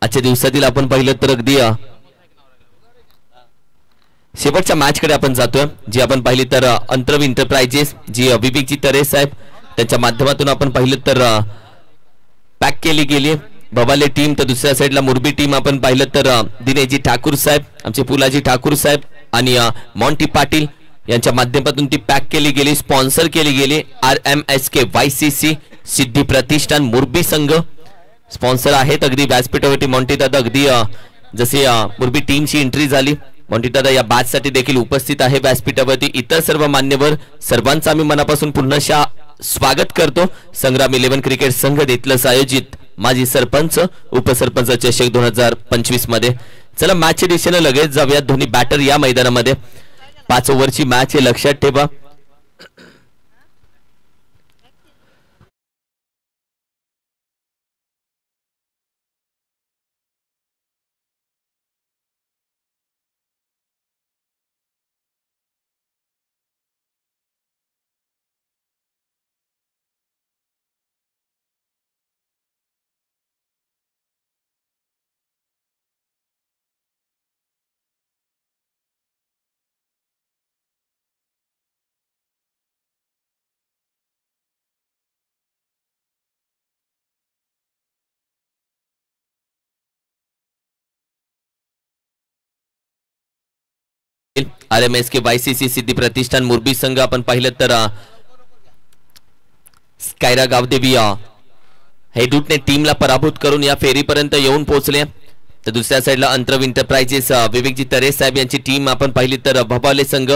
आजच्या दिवसातील आपण पाहिलं तर अगदी शेवटच्या मॅच कडे आपण जातोय, जी आपण पाहिली तर अंतरव इंटरप्राइजेस जी विवेकजी तरे साहेब त्यांच्या माध्यमातून आपण पाहिलं तर पॅक केली गेली बबाले टीम, तर दुसऱ्या साइडला मुरबी टीम आपण पाहिलं तर दिनेशजी ठाकूर साहेब, आमचे पुलाजी ठाकूर साहेब आणि मॉन्टी पाटील यांच्या माध्यमातून ती पॅक केली गेली, स्पॉन्सर केली गेली. RMSK YCC सिद्धी प्रतिष्ठान मुरबी संघ स्पॉन्सर आहेत. अगदी व्यासपीठावरती मॉन्टी दादा अगदी जसे मुरबी टीमची एंट्री झाली, मॉन्टी दादा या बॅच साठी देखील उपस्थित आहे व्यासपीठावरती. इतर सर्व मान्यवर सर्वांचा आम्ही मनापासून पुन्हा स्वागत करतो. संग्राम 11 क्रिकेट संघ देतलस आयोजित माजी सरपंच उपसरपंच चषक 2025 मध्ये. चला मॅचच्या दिशेने लगेच जाऊया. दोन्ही बॅटर या मैदानामध्ये 5 ओव्हरची मॅच आहे, लक्षात ठेवा. RMSK YCC सिद्धी प्रतिष्ठान मुरबी संघ आपण पाहिलं तर स्कायरा गावदेवी हेडूटने टीमला पराभूत करून या फेरीपर्यंत येऊन पोहोचले. तर दुसऱ्या साइडला अंतरव इंटरप्राइजेस विवेकजी तरे साहेब यांची टीम आपण पाहिली तर भबाले संघ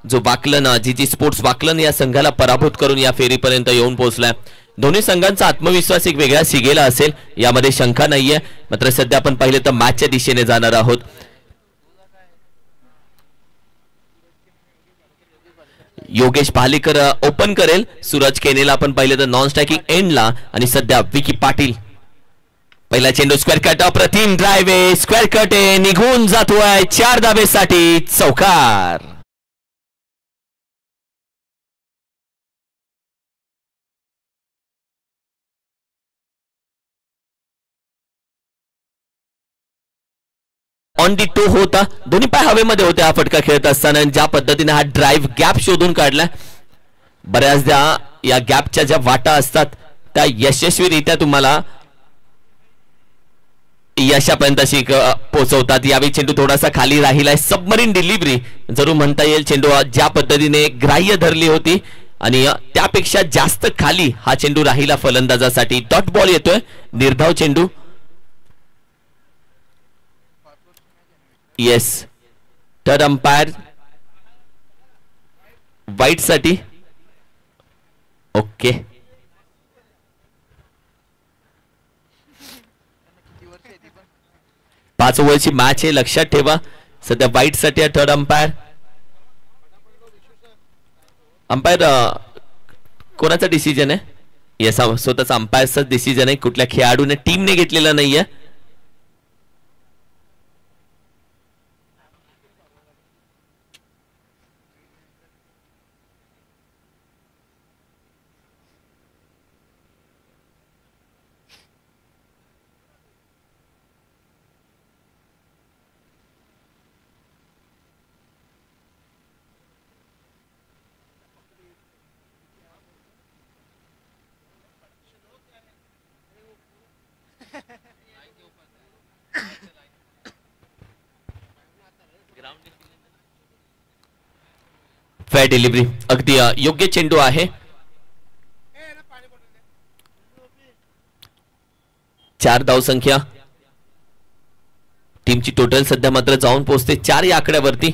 जो वाकलन जीजी स्पोर्ट्स वाकलन या संघाला पराभूत करून या फेरीपर्यंत येऊन पोहोचलाय. दोन्ही संघांचा आत्मविश्वास एक वेगळा शिगेला असेल यामध्ये शंका नाहीये. मात्र सध्या आपण पाहिलं तर मॅचच्या दिशेने जाणार आहोत. योगेश भालेकर ओपन करेल, सूरज केनेला आपण पाहिलं तर नॉन स्ट्रायकिंग एंडला आणि सध्या विकी पाटील. पहिला चेंडू स्क्वेअर कट, अप्रतिम ड्राइव्ह स्क्वेअर कट निघून जातोय 4 धावेसाठी चौकार. ऑन दी टो होता, दोन्ही पाय हवेमध्ये होते हा फटका खेळत असताना. ज्या पद्धतीने हा ड्राइव्ह गॅप शोधून काढला, बऱ्याचदा या गॅपच्या ज्या वाटा असतात त्या यशस्वीरित्या तुम्हाला यशापर्यंत पोहोचवतात. यावेळी चेंडू थोडासा खाली राहिलाय, सबमरीन डिलिव्हरी जरूर म्हणता येईल. चेंडू ज्या पद्धतीने ग्राह्य धरली होती आणि त्यापेक्षा जास्त खाली हा चेंडू राहिला फलंदाजासाठी. डॉट बॉल येतोय, निर्धाव चेंडू. येस, थर्ड अंपायर वाईट साठी. ओके, पाच ओव्हरची मॅच आहे, लक्षात ठेवा. सध्या वाईट साठी थर्ड अंपायर. अंपायर कोणाचा डिसिजन आहे? येस, स्वतःचा अंपायरचा डिसिजन आहे, कुठल्या खेळाडूने टीमने घेतलेला नाहीये. फेअर डिलिव्हरी, अगदी योग्य चेंडू आहे. 4 धावसंख्या टीमची टोटल सध्या मात्र जाऊन पोहोचते 4 या आकड्यावरती.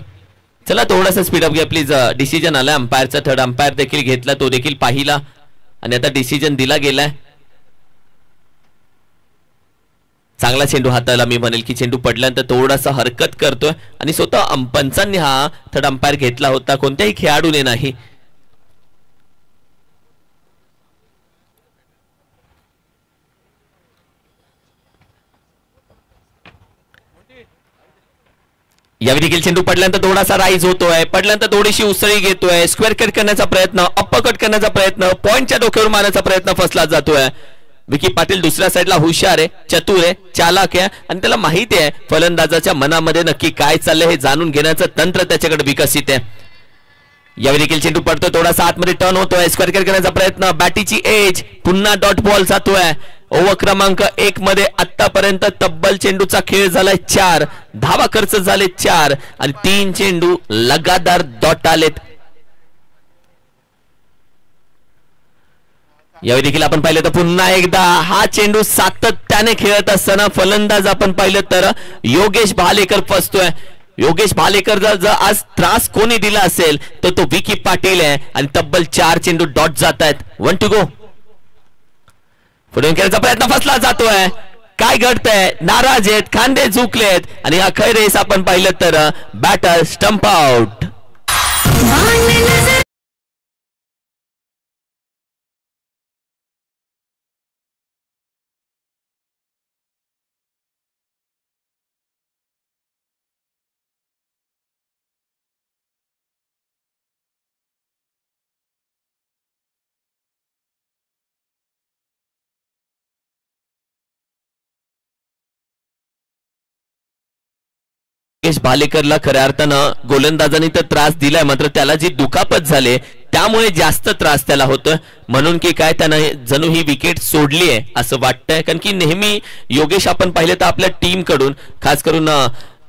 चला थोडासा स्पीडअप घ्या प्लीज. डिसिजन आलाय अंपायरचा, थर्ड अंपायर देखील घेतला, तो देखील पाहिला आणि आता डिसिजन दिला गेलाय. चांगला चेंडू हाताला, मी म्हणेल की चेंडू पडल्यानंतर थोडासा हरकत करतोय आणि स्वतः पंचांनी हा थर्ड अंपायर घेतला होता, कोणत्याही खेळाडूने नाही. यावेळी देखील चेंडू पडल्यानंतर थोडासा राईज होतोय, पडल्यानंतर थोडीशी उसळी घेतोय, स्क्वेअर कट करण्याचा प्रयत्न, अप्पर कट करण्याचा प्रयत्न, पॉइंटच्या डोक्यावर मारण्याचा प्रयत्न फसला जातोय. विकी पाटील दुसऱ्या साईडला हुशार आहे, चतुर आहे, चालाक आहे आणि त्याला माहिती आहे फलंदाजाच्या मनामध्ये नक्की काय चाललंय हे जाणून घेण्याचं तंत्र त्याच्याकडे विकसित आहे. यावेळी देखील चेंडू पडतो, थोडासा आतमध्ये टर्न होतोय, स्क्वेअर करण्याचा प्रयत्न, बॅटीची एज, पुन्हा डॉट बॉल जातोय. ओव्हर क्रमांक 1 मध्ये आतापर्यंत तब्बल चेंडूचा खेळ झालाय 4, धावा खर्च झाले 4 आणि 3 चेंडू लगातार डॉट आलेत. यावेळी देखील आपण पाहिलं तर पुन्हा एकदा हा चेंडू सातत्याने खेळत असताना फलंदाज आपण पाहिलं तर योगेश भालेकर फसतोय. योगेश भालेकर जर आज त्रास कोणी दिला असेल तर तो विकी पाटील आहे आणि तब्बल 4 चेंडू डॉट जात आहेत. 1 टू गो. पुढे खेळायचा प्रयत्न फसला जातोय. काय घडतंय, नाराज आहेत, खांदे झुकलेत आणि अखेर रेस आपण पाहिलं तर बॅटर स्टंप आउट. योगेश भालेकरला खऱ्या अर्थानं गोलंदाजांनी तर त्रास दिलाय, मात्र त्याला जी दुखापत झाली त्यामुळे जास्त त्रास त्याला होतोय. म्हणून की काय त्यानं जणू ही विकेट सोडली आहे असं वाटतंय. कारण की नेहमी योगेश आपण पाहिलं तर आपल्या टीम कडून, खास करून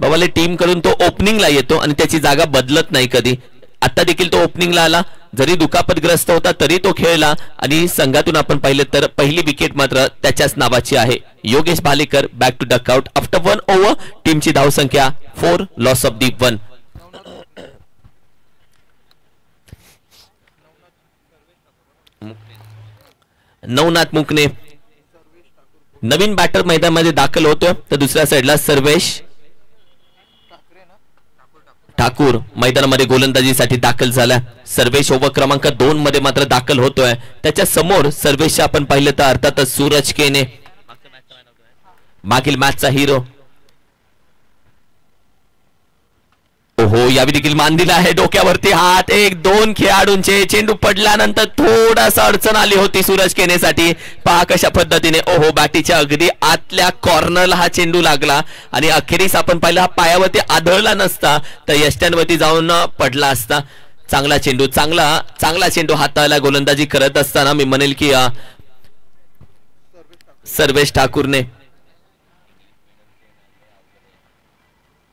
बाबाले टीम कडून तो ओपनिंगला येतो आणि त्याची जागा बदलत नाही कधी. आता देखील तो ओपनिंगला आला, जरी दुखापतग्रस्त होता तरी तो खेळला आणि संघातून आपण पाहिलं तर पहिली विकेट मात्र त्याच्याच नावाची आहे. Yogesh Bhalekar back to dugout after 1 over. टीमची धावसंख्या 4, लॉस ऑफ दी 1. नवनाथ मुकणे नवीन बॅटर मैदानामध्ये दाखल होतोय, तर दुसऱ्या साईडला सर्वेश ठाकूर मैदानामध्ये गोलंदाजीसाठी दाखल झाला. सर्वेश ओव्हर क्रमांक 2 मध्ये मात्र दाखल होतोय. त्याच्या समोर सर्वेश आपण पाहिलं तर अर्थातच सूरज केने, मागील मॅचचा हिरो. ओहो, यावेळी देखील मान दिला आहे, डोक्यावरती हात. 1-2 खेळाडूंचे चेंडू पडल्यानंतर थोडासा अडचण आली होती सूरज केनेसाठी. पहा कशा पद्धतीने, ओहो, बॅटीच्या अगदी आतल्या कॉर्नरला हा चेंडू लागला आणि अखेरीस आपण पाहिलं हा पायावरती आदळला नसता तर यष्ट्यांवरती जाऊन पडला असता. चांगला चेंडू, चांगला चेंडू हाताळला गोलंदाजी करत असताना मी म्हणेल की सर्वेश ठाकूरने.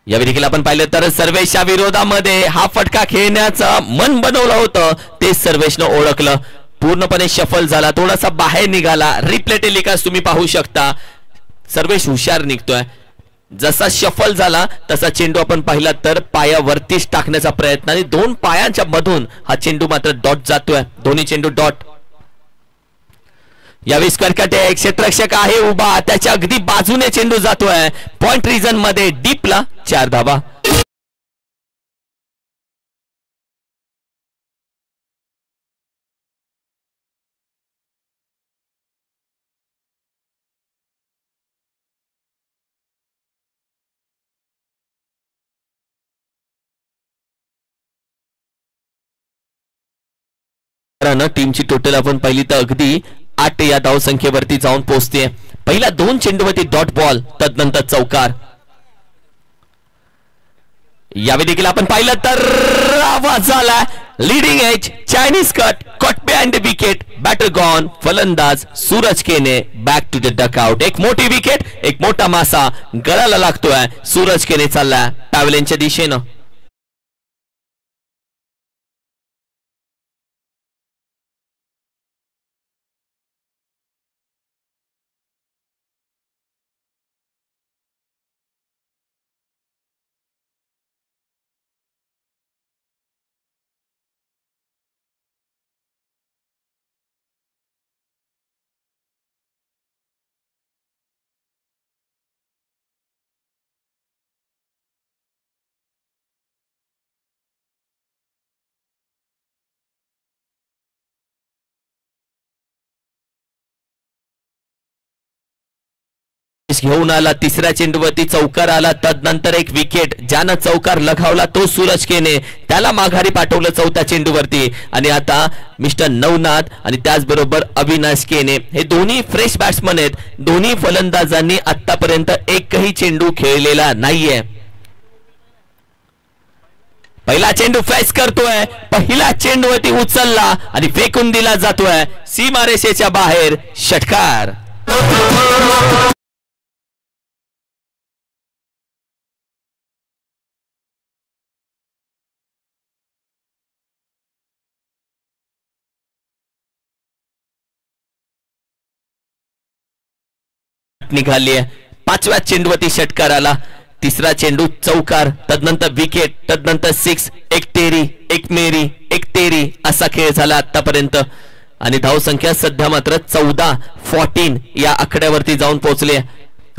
यावेळी देखील आपण पाहिलं तर सर्वेशच्या विरोधामध्ये हा फटका खेळण्याचं मन बनवलं होतं ते सर्वेशनं ओळखलं. पूर्णपणे शफल झाला, थोडासा बाहेर निघाला. रिप्ले टेलिकास्ट तुम्ही पाहू शकता. सर्वेश हुशार निघतोय. जसा शफल झाला तसा चेंडू आपण पाहिला तर पायावरतीच टाकण्याचा प्रयत्न आणि 2 पायांच्या मधून हा चेंडू मात्र डॉट जातोय. दोन्ही चेंडू डॉट. यावेळी स्क्वेअर क्षेत्ररक्षक आहे उभा, त्याच्या अगदी बाजूने चेंडू जातोय. पॉइंट रिजन मध्ये डीपला 4 धावा. टीमची टोटल आपण पाहिली तर अगदी 8 या धावसंख्येवरती जाऊन पोहोचते. पहिल्या 2 चेंडूवरती डॉट बॉल, तदनंतर चौकार. यावेळी देखील आपण पाहिलं तर आवाज झाला. Leading edge, Chinese cut, cut behind the wicket, batter gone. फलंदाज सूरज केने बॅक टू द डकआउट. एक मोठी विकेट, एक मोठा मासा गळाला लागतोय. सूरज केने चालला पॅव्हलियनच्या दिशेनं. घेऊन आला, तिसऱ्या चेंडूवरती चौकार आला, तदनंतर एक विकेट. ज्यानं चौकार लगावला तो सूरज केने, त्याला माघारी पाठवलं चौथ्या चेंडूवरती. आणि आता मिस्टर नवनाथ आणि त्याचबरोबर अविनाश केने हे दोन्ही फ्रेश बॅट्समन आहेत. दोन्ही फलंदाजांनी आतापर्यंत एकही चेंडू खेळलेला नाहीये. पहिला चेंडू फेस करतोय, पहिला चेंडूवरती उचलला आणि फेकून दिला जातोय सीमारेषेच्या बाहेर. षटकार. निघाली आहे. पाचव्या चेंडूवरती षटकार आला. तिसरा चेंडू चौकार, तदनंतर विकेट, तदनंतर सिक्स. एक तेरी, एक मेरी, एक तेरी असा खेळ झाला आतापर्यंत. आणि धावसंख्या सध्या मात्र 14 या आकड्यावरती जाऊन पोहोचले.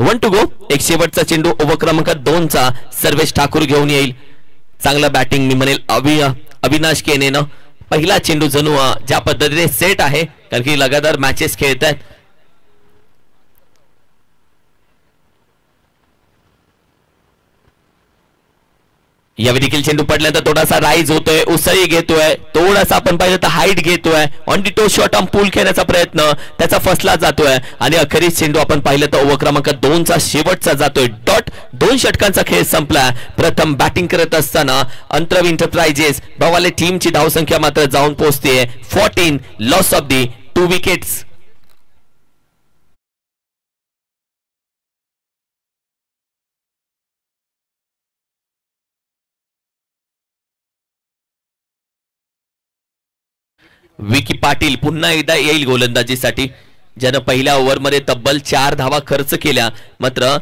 1 to go. एक शेवटचा चेंडू ओव्हर क्रमांक 2 चा सर्वेश ठाकूर घेऊन येईल. चांगला बॅटिंग मी म्हणेल अविनाश केनेनं. पहिला चेंडू जणू ज्या पद्धतीने सेट आहे, कारण की लगातार मॅचेस खेळत आहेत. यावेळी देखील चेंडू पडल्यानंतर थोडासा राईज होतोय, उसळी घेतोय, थोडासा आपण पाहिलं तर हाईट घेतोय. On the toe shot on pull खेळण्याचा प्रयत्न त्याचा फसला जातोय. आणि अखेरीस चेंडू आपण पाहिलं तर ओव्हर क्रमांक 2 चा शेवटचा जातोय. डॉट. 2 षटकांचा खेळ संपला. प्रथम बॅटिंग करत असताना अंतरव इंटरप्राइजेस भवाले टीमची धावसंख्या मात्र जाऊन पोहोचते 14. Loss of the 2 wickets. Vicky Patil पुन्हा एकदा येईल गोलंदाजीसाठी, ज्यानं पहिल्या ओव्हरमध्ये तब्बल 4 धावा खर्च केल्या. मात्र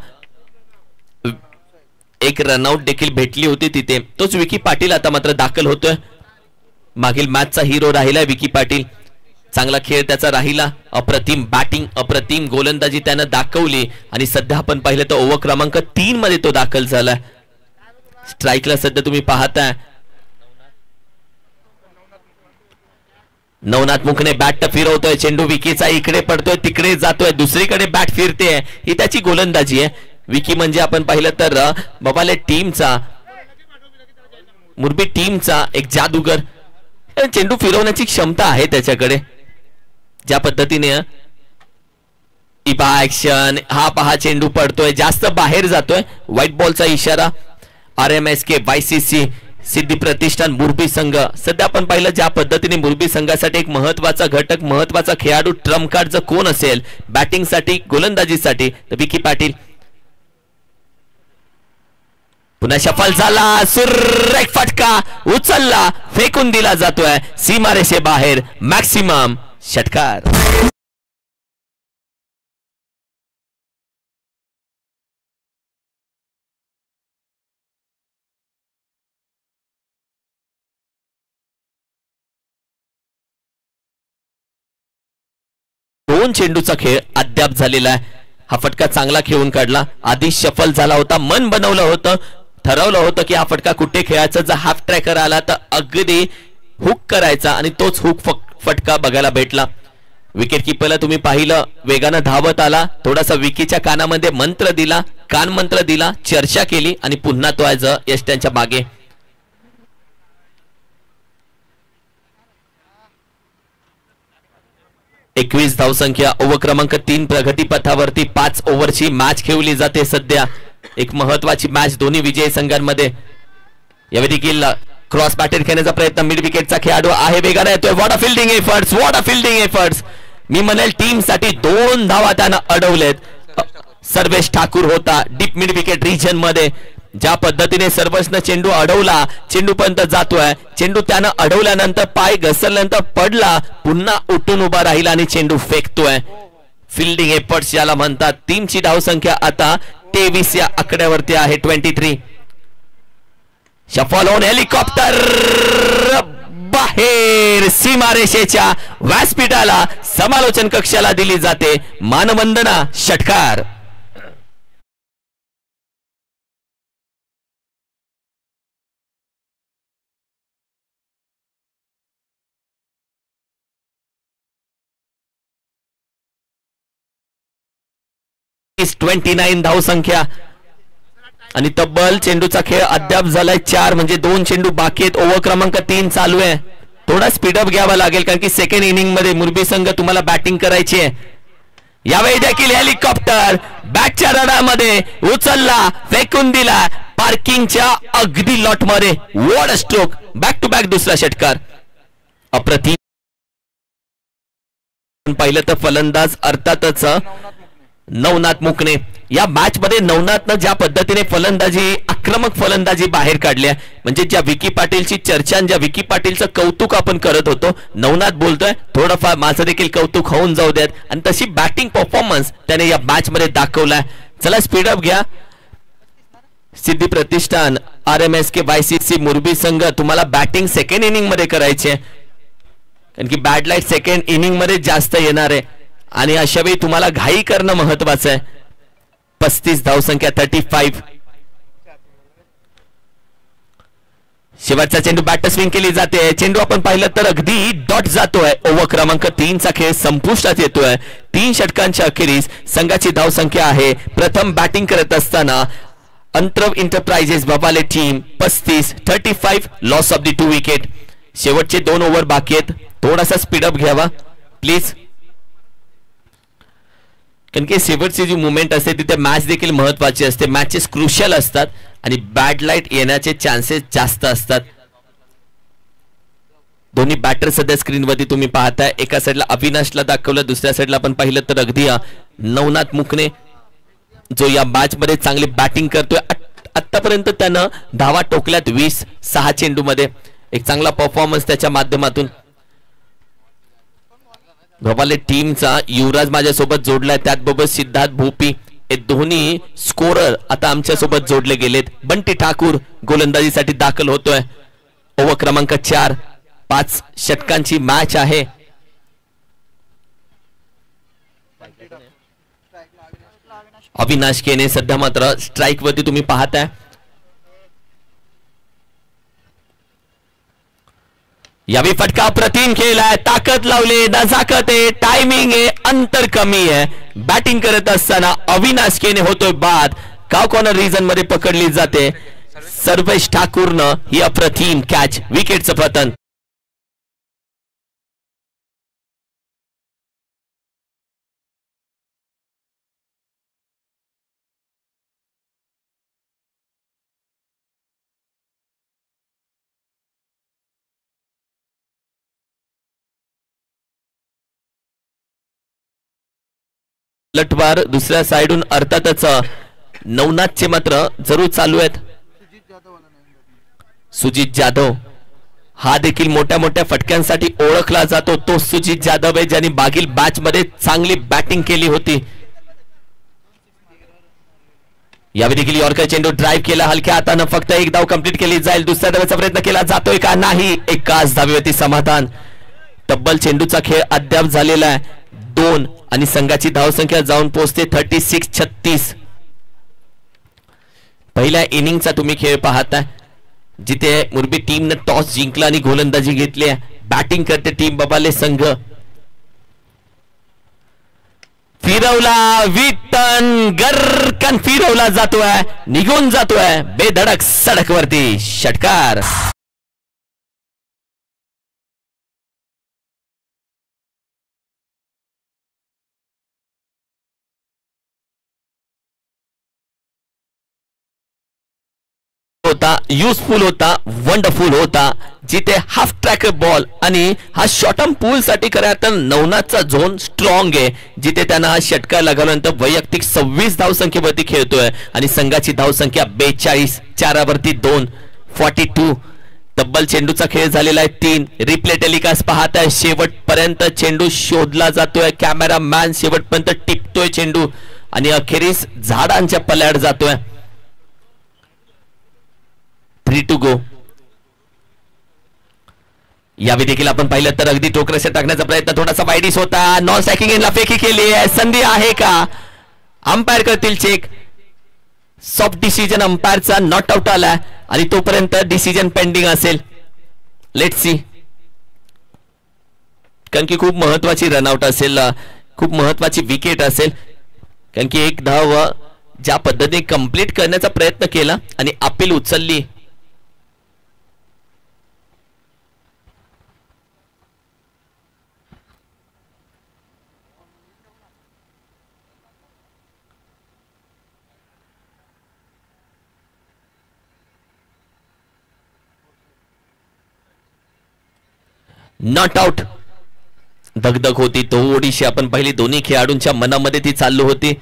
एक रनआउट देखील भेटली होती तिथे. तोच विकी पाटील आता मात्र दाखल होतोय. मागील मॅचचा हिरो राहिला विकी पाटील. चांगला खेळ त्याचा राहिला. अप्रतिम बॅटिंग, अप्रतिम गोलंदाजी त्यानं दाखवली. आणि सध्या आपण पाहिलं तर ओव्हर क्रमांक 3 मध्ये तो दाखल झाला. स्ट्राईकला सध्या तुम्ही पाहताय नवनाथ मुखने बॅट फिरवतोय. चेंडू विकीचा इकडे पडतोय, तिकडे जातोय, दुसरीकडे बॅट फिरते. ही त्याची गोलंदाजी आहे. विकी म्हणजे आपण पाहिलं तर बबाले टीमचा, मुरबी टीमचा एक जादूगर. चेंडू फिरवण्याची क्षमता आहे त्याच्याकडे. ज्या पद्धतीने इबा ऍक्शन, हा पहा चेंडू पडतोय, जास्त बाहेर जातोय. व्हाईट बॉलचा इशारा. RMSK YCC सिद्धी प्रतिष्ठान मुरबी संघ. सध्या आपण पाहिलं ज्या पद्धतीने मुरबी संघासाठी एक महत्वाचा घटक, महत्वाचा खेळाडू, ट्रम्प कार्ड जर कोण असेल बॅटिंगसाठी, गोलंदाजीसाठी, तर विकी पाटील. पुन्हा शफल झाला, सुरेख फटका उचलला, फेकून दिला जातोय सीमारेषे बाहेर. मॅक्सिमम. षटकार. दोन चेंडूचा खेळ अद्याप झालेला आहे. हा फटका चांगला खेळून काढला. आधी शफल झाला होता, मन बनवलं होतं, ठरवलं होतं की हा फटका कुठे खेळायचा. जर हाफ ट्रॅकर आला तर अगदी हुक करायचा आणि तोच हुक फटका बघायला भेटला. विकेट किपरला तुम्ही पाहिलं वेगानं धावत आला, थोडासा विकीच्या कानामध्ये मंत्र दिला, कान मंत्र दिला, चर्चा केली आणि पुन्हा तो आज यष्ट्यांच्या मागे. एकवीस धावसंख्या. ओव्हर क्रमांक 3 प्रगतीपथावरती 5 ओव्हरची मॅच खेळली जाते सध्या. एक महत्वाची मॅच दोन्ही विजयी संघांमध्ये. यावेळी देखील क्रॉस बॅटर खेळण्याचा प्रयत्न. मिड विकेटचा खेळाडू आहे, वेगाने येतोय. What a fielding efforts, what a fielding efforts. मी म्हणेल टीम साठी 2 धावा त्यानं अडवलेत. सर्वेश ठाकूर होता डीप मिड विकेट रिजन मध्ये. ज्या पद्धतीने सर्वेशनं चेंडू अडवला, चेंडू पर्यंत जातोय. चेंडू त्यानं अडवल्यानंतर पाय घसरल्यानंतर पडला, पुन्हा उठून उभा राहिला आणि चेंडू फेकतोय. फिल्डिंग एफर्ट्स याला म्हणतात. टीमची धावसंख्या आता 23 या आकड्यावरती आहे. 23. शफल होऊन हेलिकॉप्टर बाहेर सीमारेषेच्या व्यासपीठाला, समालोचन कक्षाला दिली जाते मानवंदना. षटकार. इज 29 धावसंख्या आणि तब्बल चेंडूचा खेळ अद्याप झालाय 4 म्हणजे 2 चेंडू बाकी आहेत. ओव्हर क्रमांक 3 चालू आहे. थोडा स्पीडअप घ्यावा लागेल कारण की सेकंड इनिंग मध्ये मुरबी संघ तुम्हाला बॅटिंग करायची आहे. यावेळी देखील हेलिकॉप्टर बॅटच्या रडामध्ये उचलला, फेकून दिला पार्किंगच्या अगदी लॉट मध्ये. What a stroke. Back to back दुसरा षटकार. अप्रतिम. पाहिलं तर फलंदाज अर्थातच नवनाथ मुकणे. या मॅच मध्ये नवनाथनं ज्या पद्धतीने फलंदाजी, आक्रमक फलंदाजी बाहेर काढल्या, म्हणजे ज्या विकी पाटीलची चर्चा, ज्या विकी पाटीलचं कौतुक आपण करत होतो, नवनाथ बोलतोय थोडंफार माझं देखील कौतुक होऊन जाऊ द्यात. आणि तशी बॅटिंग परफॉर्मन्स त्याने या मॅच मध्ये दाखवलाय. चला स्पीडअप घ्या. सिद्धी प्रतिष्ठान, RMSK YCC मुरबी संघ तुम्हाला बॅटिंग सेकंड इनिंग मध्ये करायची आहे कारण की बॅड लाईट सेकंड इनिंग मध्ये जास्त येणार आहे आणि अशा वेळी तुम्हाला घाई करणं महत्वाचं आहे. 35 धावसंख्या 35. शेवटचा चेंडू बॅटर स्विंग केली जाते. चेंडू आपण पाहिलं तर अगदी डॉट जातोय. ओव्हर क्रमांक 3 चा खेळ संपुष्टात येतोय. 3 षटकांच्या अखेरीस संघाची धावसंख्या आहे. प्रथम बॅटिंग करत असताना Antarav enterprises Babale team 35 loss of the 2 wicket. शेवटचे 2 ओव्हर बाकी आहेत. थोडासा स्पीडअप घ्यावा प्लीज कारण की शेवटची जी मुवमेंट असते तिथे मॅच देखील महत्वाची असते. मॅचेस क्रुशियल असतात आणि बॅड लाईट येण्याचे चान्सेस जास्त असतात. दोन्ही बॅटर सध्या स्क्रीनवरती तुम्ही पाहताय. एका साईडला अविनाशला दाखवलं, दुसऱ्या साईडला आपण पाहिलं तर अगदी नवनाथ मुकणे जो या मॅच मध्ये चांगली बॅटिंग करतोय. आतापर्यंत त्यानं धावा टोकल्यात 20 चेंडू मध्ये. एक चांगला परफॉर्मन्स त्याच्या माध्यमातून. भोपाले टीमचा युवराज माझ्यासोबत जोडलाय, त्याचबरोबर सिद्धार्थ भोपी हे दोन्ही स्कोरर आता आमच्या सोबत जोडले गेलेत. बंटी ठाकूर गोलंदाजीसाठी दाखल होतोय. ओव्हर क्रमांक 4. 5 षटकांची मॅच आहे. अविनाश केने सध्या मात्र स्ट्राइक वरती तुम्ही पाहताय. यावेळी फटका प्रतिम खेळलाय. ताकद लावली, नजाकत आहे, टायमिंग आहे, अंतर कमी आहे. बॅटिंग करत असताना अविनाश केने होतोय बाद. काव कॉर्नर रिजन मध्ये पकडली जाते. सर्वेश ठाकूरनं ही अप्रतिम कॅच. विकेटचं पतन. लटवार दुसऱ्या साइडून अर्थातच नवनाथचे मात्र जरूर चालू आहेत. सुजित जाधव हा देखील मोठ्या मोठ्या फटक्यांसाठी ओळखला जातो. तो सुजित जाधव आहे ज्यांनी मागील मॅच मध्ये चांगली बॅटिंग केली होती. यावेळी देखील यॉर्कर चेंडू ड्राइव्ह केला हलक्या हातानं. फक्त एक धाव कंप्लीट केली जाईल. दुसऱ्या धावेचा प्रयत्न केला जातोय का? नाही. एकाच धावेवरती समाधान. तब्बल चेंडूचा खेळ अद्याप झालेला आहे 2 आणि संघाची धावसंख्या जाऊन पोहोचते 36-36. पहिल्या इनिंगचा तुम्ही खेळ पाहताय जिथे मुरबी टीमने टॉस जिंकला आणि गोलंदाजी घेतली आहे. बॅटिंग करते टीम बबाले संघ. फिरवला विटन गरकन फिरवला जातोय, निघून जातोय बेधडक सडकवरती. षटकार. होता, युजफुल होता, वंडरफुल होता, जिथे हाफ ट्रॅकर बॉल आणि हा शॉर्ट टर्म पूल साठी खऱ्या तर नवनाथचा झोन स्ट्रॉंग आहे, जिथे त्यांना हा षटकार लगावल्यानंतर वैयक्तिक 26 धावसंख्येवरती खेळतोय आणि संघाची धावसंख्या 42, 4वरती 2, 42. तब्बल चेंडूचा खेळ झालेला आहे 3. रिप्ले टेलिकास्ट पाहताय. शेवटपर्यंत चेंडू शोधला जातोय. कॅमेरामॅन शेवटपर्यंत टिपतोय चेंडू आणि अखेरीस झाडांच्या पल्याड जातोय. 3 to go. यावेळी देखील आपण पाहिलं तर अगदी टोकरशा टाकण्याचा प्रयत्न थोडासा वाईडिस होता. नॉन स्ट्रायकिंग एंडला फेकी केली आहे. संधी आहे का? अंपायर करतील चेक. सॉफ्ट डिसिजन अंपायरचा नॉट आउट आला आणि तोपर्यंत डिसिजन पेंडिंग असेल. Let's see. कारण की खूप महत्वाची रनआउट असेल, खूप महत्वाची विकेट असेल. कारण की एक धाव ज्या पद्धतीने कंप्लीट करण्याचा प्रयत्न केला आणि अपील उचलली. Not out. धगधग होती थोडीशी आपण पहिली दोन्ही खेळाडूंच्या मनामध्ये ती चालू होती.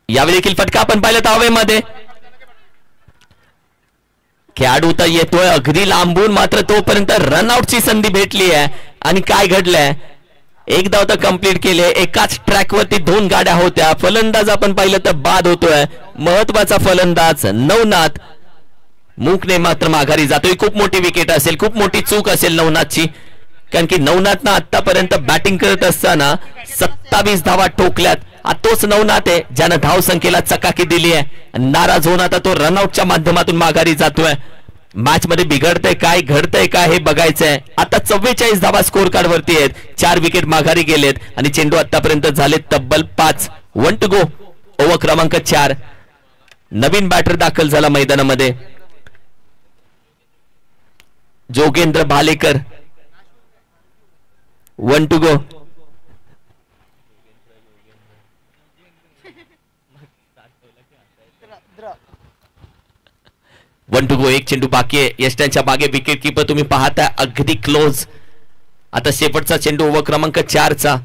यावेळी देखील फटका आपण पाहिलं हवेमध्ये. खेळाडू तर येतोय अगदी लांबून, मात्र तोपर्यंत रनआउटची संधी भेटली आहे. आणि काय घडलंय, एक धाव तर कंप्लीट केले. एकाच ट्रॅकवरती दोन गाड्या होत्या. फलंदाज आपण पाहिलं तर बाद होतोय. महत्वाचा फलंदाज नवनाथ मूकने मात्र माघारी जातोय. खूप मोठी विकेट असेल, खूप मोठी चूक असेल नवनाथची. कारण की नवनाथनं आतापर्यंत बॅटिंग करत असताना 27 धावा ठोकल्यात. तोच नवनाथ आहे ज्यानं धाव संख्येला चकाकी दिली आहे. नाराज होऊन आता तो रनआउटच्या माध्यमातून माघारी जातोय. मॅच मध्ये बिघडतंय काय, घडतंय काय हे बघायचंय. आता 44 धावा स्कोर कार्ड वरती आहेत. 4 विकेट माघारी गेलेत आणि चेंडू आतापर्यंत झाले तब्बल 5. 1 टू गो. ओव्हर क्रमांक 4. नवीन बॅटर दाखल झाला मैदानामध्ये, Jogendra Bhalekar. 1 to go. One to go. एक चेंडू बाकी आहे. यष्टांच्या मागे विकेट किपर तुम्ही पाहताय अगदी क्लोज. आता शेवटचा चेंडू ओव्हर क्रमांक 4चा.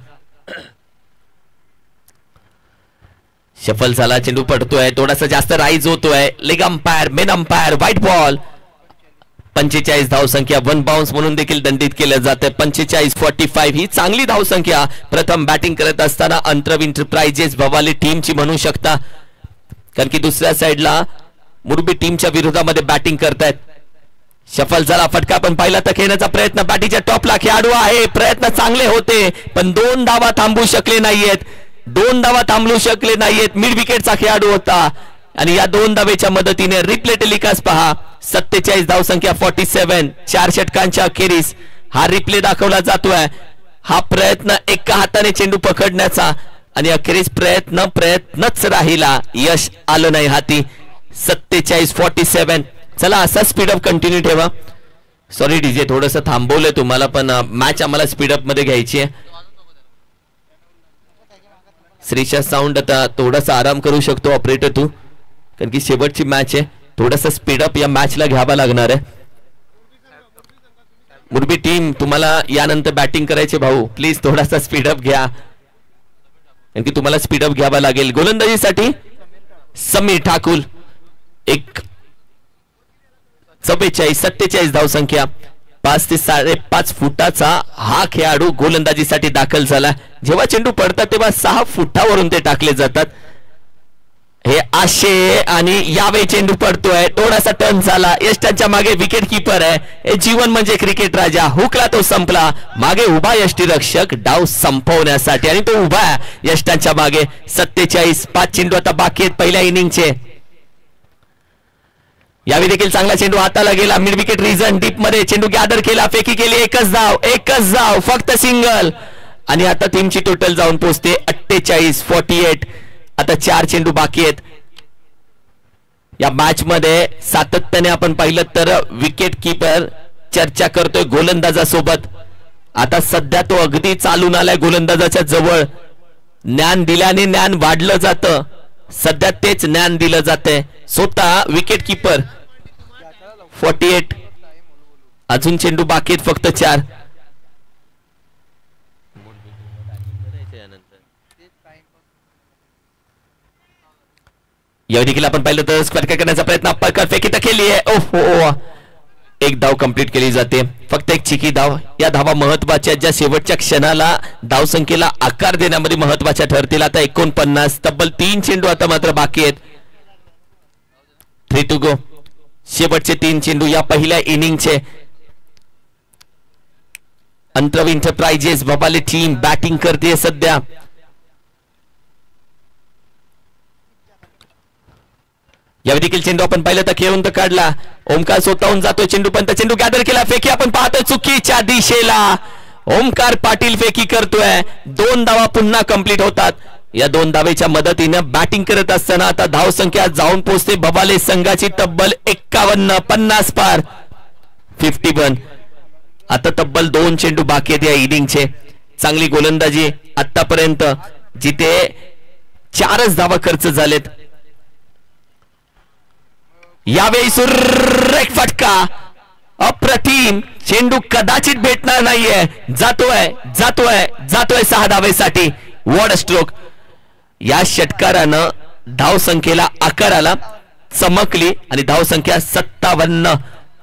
शफल झाला, चेंडू पडतोय, थोडासा जास्त राईज होतोय. Leg umpire, main umpire, white ball. 45 धावसंख्या. 1 बाउन्स म्हणून देखील दंडित केलं जाते. 45-45 ही चांगली धावसंख्या प्रथम बॅटिंग करत असताना अंतरव इंटरप्राइजेस भवाली टीमची म्हणू शकता. कारण की दुसऱ्या साइडला मुरबी टीमच्या विरोधामध्ये बॅटिंग करतायत. शफल झाला, फटका पण पाहिला तर खेळण्याचा प्रयत्न. बॅटीच्या टॉपला खेळाडू आहे. प्रयत्न चांगले होते पण 2 धावा थांबू शकले नाहीयेत. 2 धावा थांबू शकले नाहीयेत. मिड विकेटचा खेळाडू होता आणि या 2 धावेच्या मदतीने रिप्ले टेलिकास्ट पहा. 47 धावसंख्या 47. 4 षटकांच्या अखेरीस हा रिप्ले दाखवला जातोय. हा प्रयत्न एका हाताने चेंडू पकडण्याचा आणि अखेरीस प्रयत्नच राहिला. यश आलं नाही हाती. 47-47. चला असा स्पीडअप कंटिन्यू ठेवा. सॉरी डीजे, थोडस थांबवलंय तुम्हाला, पण मॅच आम्हाला स्पीडअप मध्ये घ्यायची आहे. श्रीशा साऊंड आता थोडासा आराम करू शकतो ऑपरेटर तू, कारण की शेवटची मॅच आहे. थोडासा स्पीडअप या मॅचला घ्यावा लागणार आहे. मुरबी टीम तुम्हाला यानंतर बॅटिंग करायचे भाऊ, प्लीज थोडासा स्पीडअप घ्या, कारण की तुम्हाला स्पीडअप घ्यावा लागेल. गोलंदाजीसाठी समीर ठाकूर. 47 धावसंख्या. 5 ते 5.5 फुटाचा हा खेळाडू गोलंदाजीसाठी दाखल झाला. जेव्हा चेंडू पडतात तेव्हा 6 फुटावरून ते टाकले जातात. हे आशे आणि यावेळी चेंडू पडतोय. थोडासा टर्न झाला. यष्टांच्या मागे विकेट किपर आहे. हे जीवन म्हणजे क्रिकेट राजा. हुकला तो संपला. मागे उभा यष्टीरक्षक डाव संपवण्यासाठी आणि तो उभा आहे यष्टांच्या मागे. 47. 5 चेंडू आता बाकी आहेत पहिल्या इनिंगचे. यावेळी देखील चांगला चेंडू हाताला गेला. मिड विकेट रिजन डीप मध्ये चेंडू गॅदर केला. फेकी केली. एकच धाव फक्त सिंगल. आणि आता टीमची टोटल जाऊन पोहोचते 48-48. आता 4 चेंडू बाकी आहेत. या मॅच मध्ये सातत्याने आपण पाहिलं तर विकेट किपर चर्चा करतोय गोलंदाजासोबत. आता सध्या तो अगदी चालून आलाय गोलंदाजाच्या जवळ. ज्ञान दिल्याने ज्ञान वाढलं जातं. सध्या तेच ज्ञान दिलं जाते. स्वतः विकेट किपर. 48. अजून चेंडू बाकी आहेत फक्त 4. या देखील आपण पाहिलं तर स्क्वेअर करण्याचा प्रयत्न पकड फेकी तर केली आहे. ओहो, एक धाव कंप्लीट केली जाते. फक्त एक चिकी धाव. या धावा महत्वाच्या, ज्या शेवटच्या क्षणाला धावसंख्येला आकार देण्यामध्ये महत्वाच्या ठरतील. आता 49. तब्बल 3 चेंडू आता मात्र बाकी आहेत. 3 टू गो. शेवटचे 3 चेंडू या पहिल्या इनिंगचे. अंतरव इंटरप्राइजेस भवाली टीम बॅटिंग करते सध्या. यावेळी देखील चेंडू आपण पाहिलं तर खेळून तर काढला. ओमकार स्वतःहून जातोय चेंडू, पण चेंडू गॅदर केला. फेकी आपण पाहतोय चुकीच्या दिशेला. ओमकार पाटील फेकी करतोय. 2 धावा पुन्हा कंप्लीट होतात. या 2 धावेच्या मदतीनं बॅटिंग करत असताना आता धाव संख्या जाऊन पोहोचते बबाले संघाची तब्बल 51. 50 पार 51. आता तब्बल 2 चेंडू बाकी आहेत या इनिंगचे. चांगली गोलंदाजी आतापर्यंत, जिथे 4च धावा खर्च झालेत. यावेळी सुरेख फटका, अप्रतिम चेंडू कदाचित भेटणार नाहीये. जातोय जातोय जातोय 6 धावेसाठी. Ward stroke. या षटकारानं धाव संख्येला आकाराला चमकली आणि धाव संख्या 57.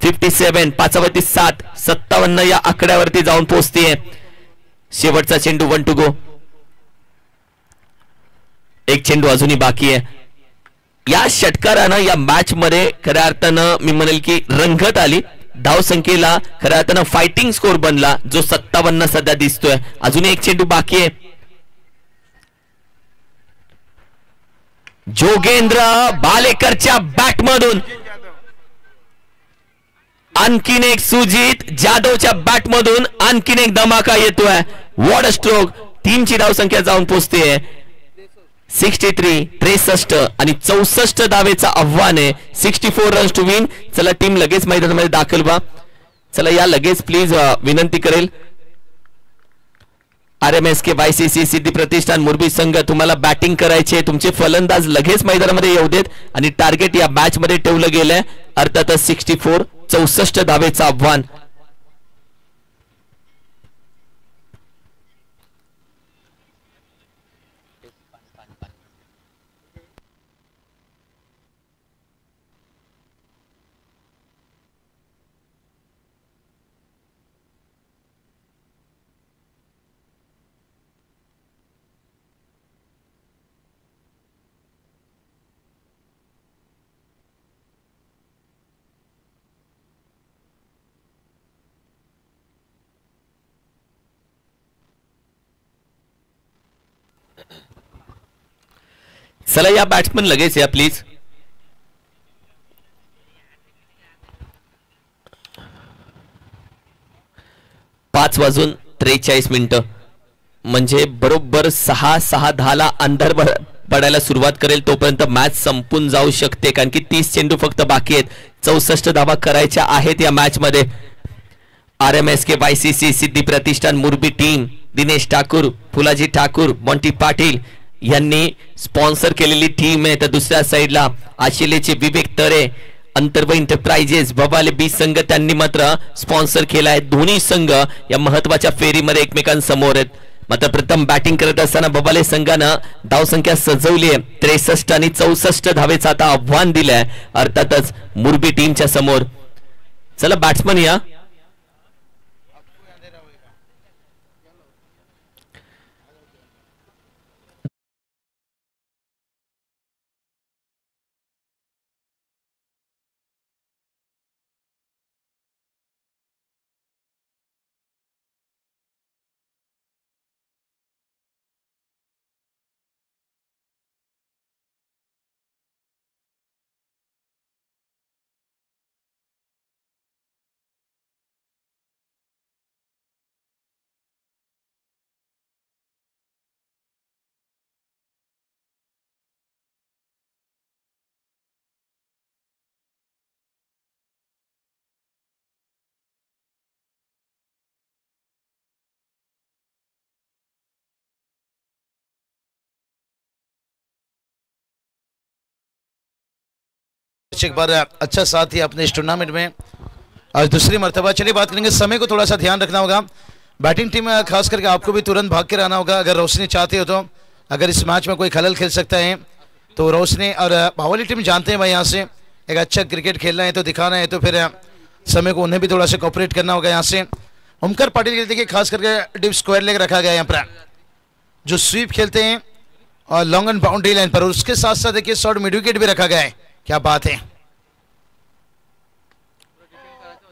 57 5वरती 7 57 या आकड्यावरती जाऊन पोहोचतीये. शेवटचा चेंडू 1 टू गो. एक चेंडू अजूनही बाकी आहे. या षटकारानं या मॅच मध्ये खऱ्या अर्थानं मी म्हणेल की रंगत आली. धाव संख्येला खऱ्या अर्थानं फायटिंग स्कोर बनला, जो 57 सध्या दिसतोय. अजूनही एक चेंडू बाकी आहे. जोगेंद्र बालेकरच्या बॅटमधून आणखीन एक, सुजित जाधवच्या बॅटमधून आणखीन एक धमाका येतोय. What stroke. टीमची धाव संख्या जाऊन पोहोचते 63. 63 आणि 64 धावेचा आव्हान आहे. 64 रन्स टू विन. चला टीम लगेच मैदानामध्ये दाखल व्हा. चला या लगेच प्लीज, विनंती करेल. RMSK YCC सिद्धी प्रतिष्ठान मुरबी संघ, तुम्हाला बॅटिंग करायचे. तुमचे फलंदाज लगेच मैदानामध्ये येऊ देत आणि टार्गेट या मॅच मध्ये ठेवलं गेलंय अर्थातच 64. 64 धावेचं आव्हान. चला या बॅट्समन लगेच या प्लीज. पाच वाजून 43 मिनिटं म्हणजे बरोबर 6:10 अंधार पडायला सुरुवात करेल. तोपर्यंत मॅच संपून जाऊ शकते, कारण की 30 चेंडू फक्त बाकी आहेत. 64 धावा करायच्या आहेत या मॅच मध्ये. RMSK YCC सिद्धी प्रतिष्ठान मुरबी टीम, दिनेश ठाकूर, फुलाजी ठाकूर, मोंटी पाटील यांनी स्पॉन्सर केलेली टीम आहे. तर दुसऱ्या साइडला आशिलेचे विवेक तरे, अंतर्व एंटरप्राइजेस, बबाले बी संघ त्यांनी मात्र स्पॉन्सर केला आहे. दोन्ही संघ या महत्वाच्या फेरीमध्ये एकमेकांसमोर आहेत. मात्र प्रथम बॅटिंग करत असताना बबाले संघानं धावसंख्या सजवली आहे. 63 आणि 64 धावेचं आता आव्हान दिलंय अर्थातच मुरबी टीमच्या समोर. चला बॅट्समन या. एक बार अच्छा साथ ही अपने इस टूर्नामेंट में आज दूसरी मर्तबा. चलिए बात करेंगे, समय को थोड़ा सा ध्यान रखना होगा. बैटिंग टीम में खास करके आपको भी तुरंत भाग के रहना होगा. अगर रोशनी चाहते हो तो अगर इस मैच में कोई खलल खेल सकता है तो रोशनी और बावली टीम जानते हैं भाई यहाँ से एक अच्छा क्रिकेट खेलना है तो दिखाना है, तो फिर समय को उन्हें भी थोड़ा सा कोऑपरेट करना होगा. यहाँ से ओमकार पाटिल के देखिए खास करके डीप स्क्वायर लेग रखा गया है यहाँ पर, जो स्वीप खेलते हैं और लॉन्ग एंड बाउंड्री लाइन पर. उसके साथ साथ देखिए शॉर्ट मिड विकेट भी रखा गया है. क्या बात है.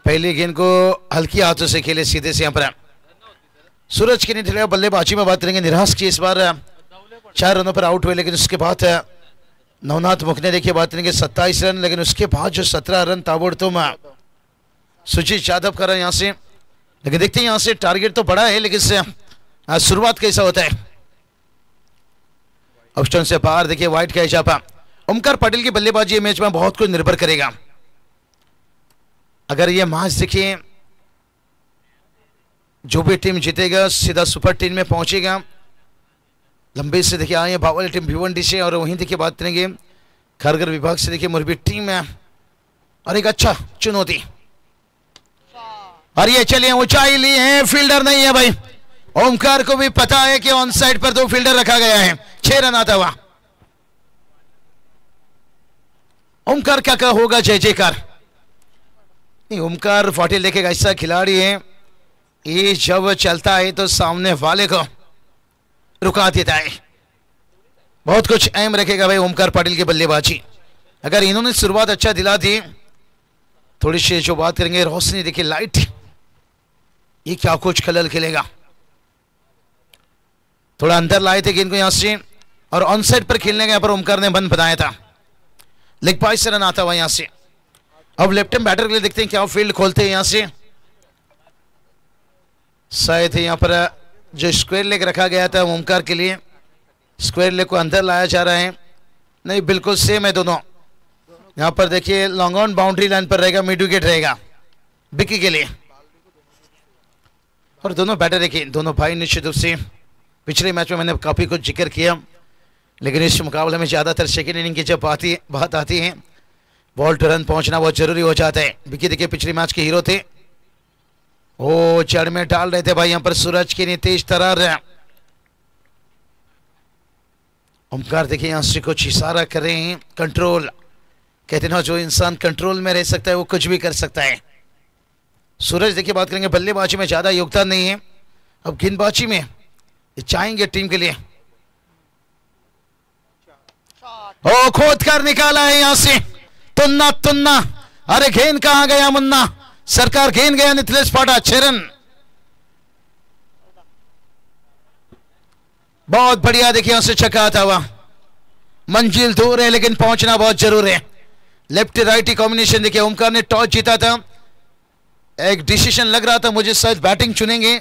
पहले गेंद को हल्की हाथों से खेले सीधे से यहाँ पर. सूरज के नहीं बल्लेबाजी में बात करेंगे. निराश की इस बार 4 रनों पर आउट हुए, लेकिन उसके बाद नवनाथ मुख ने देखिए बात करेंगे 27 रन, लेकिन उसके बाद जो 17 रन ताबड़तोड़ सुजीत यादव कर रहे हैं यहाँ से लेकिन देखते हैं यहां से टारगेट तो बड़ा है, लेकिन शुरुआत कैसा होता है। ऑप्शन से बाहर देखिए वाइट का इजाफा। ओमकार पाटिल की बल्लेबाजी मैच में बहुत कुछ निर्भर करेगा। अगर ये मैच देखिए जो भी टीम जीतेगा सीधा सुपर 10 में पहुंचेगा। लंबे से देखिए आए बावल टीम भिवंडी से, और वहीं देखिए बात करेंगे खरगर विभाग से देखिए मुरबी टीम है, और एक अच्छा चुनौती। और ये चलिए ऊंचाई ली है, फील्डर नहीं है भाई। ओमकार को भी पता है कि ऑन साइड पर 2 फील्डर रखा गया है। 6 रन आता हुआ ओमकार क्या होगा जय जयकार। नहीं, ओमकार पाटिल देखेगा ऐसा खिलाड़ी है, ये जब चलता है तो सामने वाले को रुका देता है। बहुत कुछ अहम रखेगा भाई ओमकार पाटिल की बल्लेबाजी। अगर इन्होंने शुरुआत अच्छा दिला दी, थोड़ी सी जो बात करेंगे रोशनी देखिए लाइट, ये क्या कुछ खलल खेलेगा। थोड़ा अंदर लाए थे गेंद को यहां से, और ऑन साइड पर खेलने गया पर ओमकार ने बंद बनाया था। लेग पास से रन आता हुआ यहां से। अब लेफ्ट हैंड बैटर के लिए देखते हैं क्या फील्ड खोलते हैं यहां से। शायद यहां पर जो स्क्वायर लेग रखा गया था ओमकार के लिए, स्क्वायर लेग को अंदर लाया जा रहा है। नहीं, बिल्कुल सेम है दोनों। यहां पर देखिए लॉन्ग ऑन बाउंड्री लाइन पर रहेगा, मिड विकेट रहेगा विकी के लिए। और दोनों बैटर देखिए, दोनों भाई निश्चित रूप से पिछले मैच में मैंने काफी कुछ जिक्र किया, लेकिन इस मुकाबले में ज्यादातर सेकेंड इनिंग की जब बात आती है, बॉल टू रन पहुंचना बहुत जरूरी हो जाता है। विकी देखिए पिछले मैच के हीरो थे, वो जड़ में डाल रहे थे भाई यहां पर सूरज की नहीं तेज तरार। ओमकार देखिए यहां से कुछ इशारा कर रहे हैं, कंट्रोल कहते हैं ना, जो इंसान कंट्रोल में रह सकता है वो कुछ भी कर सकता है। सूरज देखिए बात करेंगे बल्लेबाजी में ज्यादा योगदान नहीं है, अब गेंदबाजी में चाहेंगे टीम के लिए। ओ खोद कर निकाला है यहां से, तुन्ना तुन्ना, अरे गेंद कहां गया मुन्ना, सरकार गेंद गया निथिलेश पाठक। 6 रन, बहुत बढ़िया देखिए यहां से छक्का आता हुआ। मंजिल दूर है लेकिन पहुंचना बहुत जरूर है। लेफ्ट राइट कॉम्बिनेशन देखिए, ओमकार ने टॉस जीता था, एक डिसीजन लग रहा था मुझे शायद बैटिंग चुनेंगे,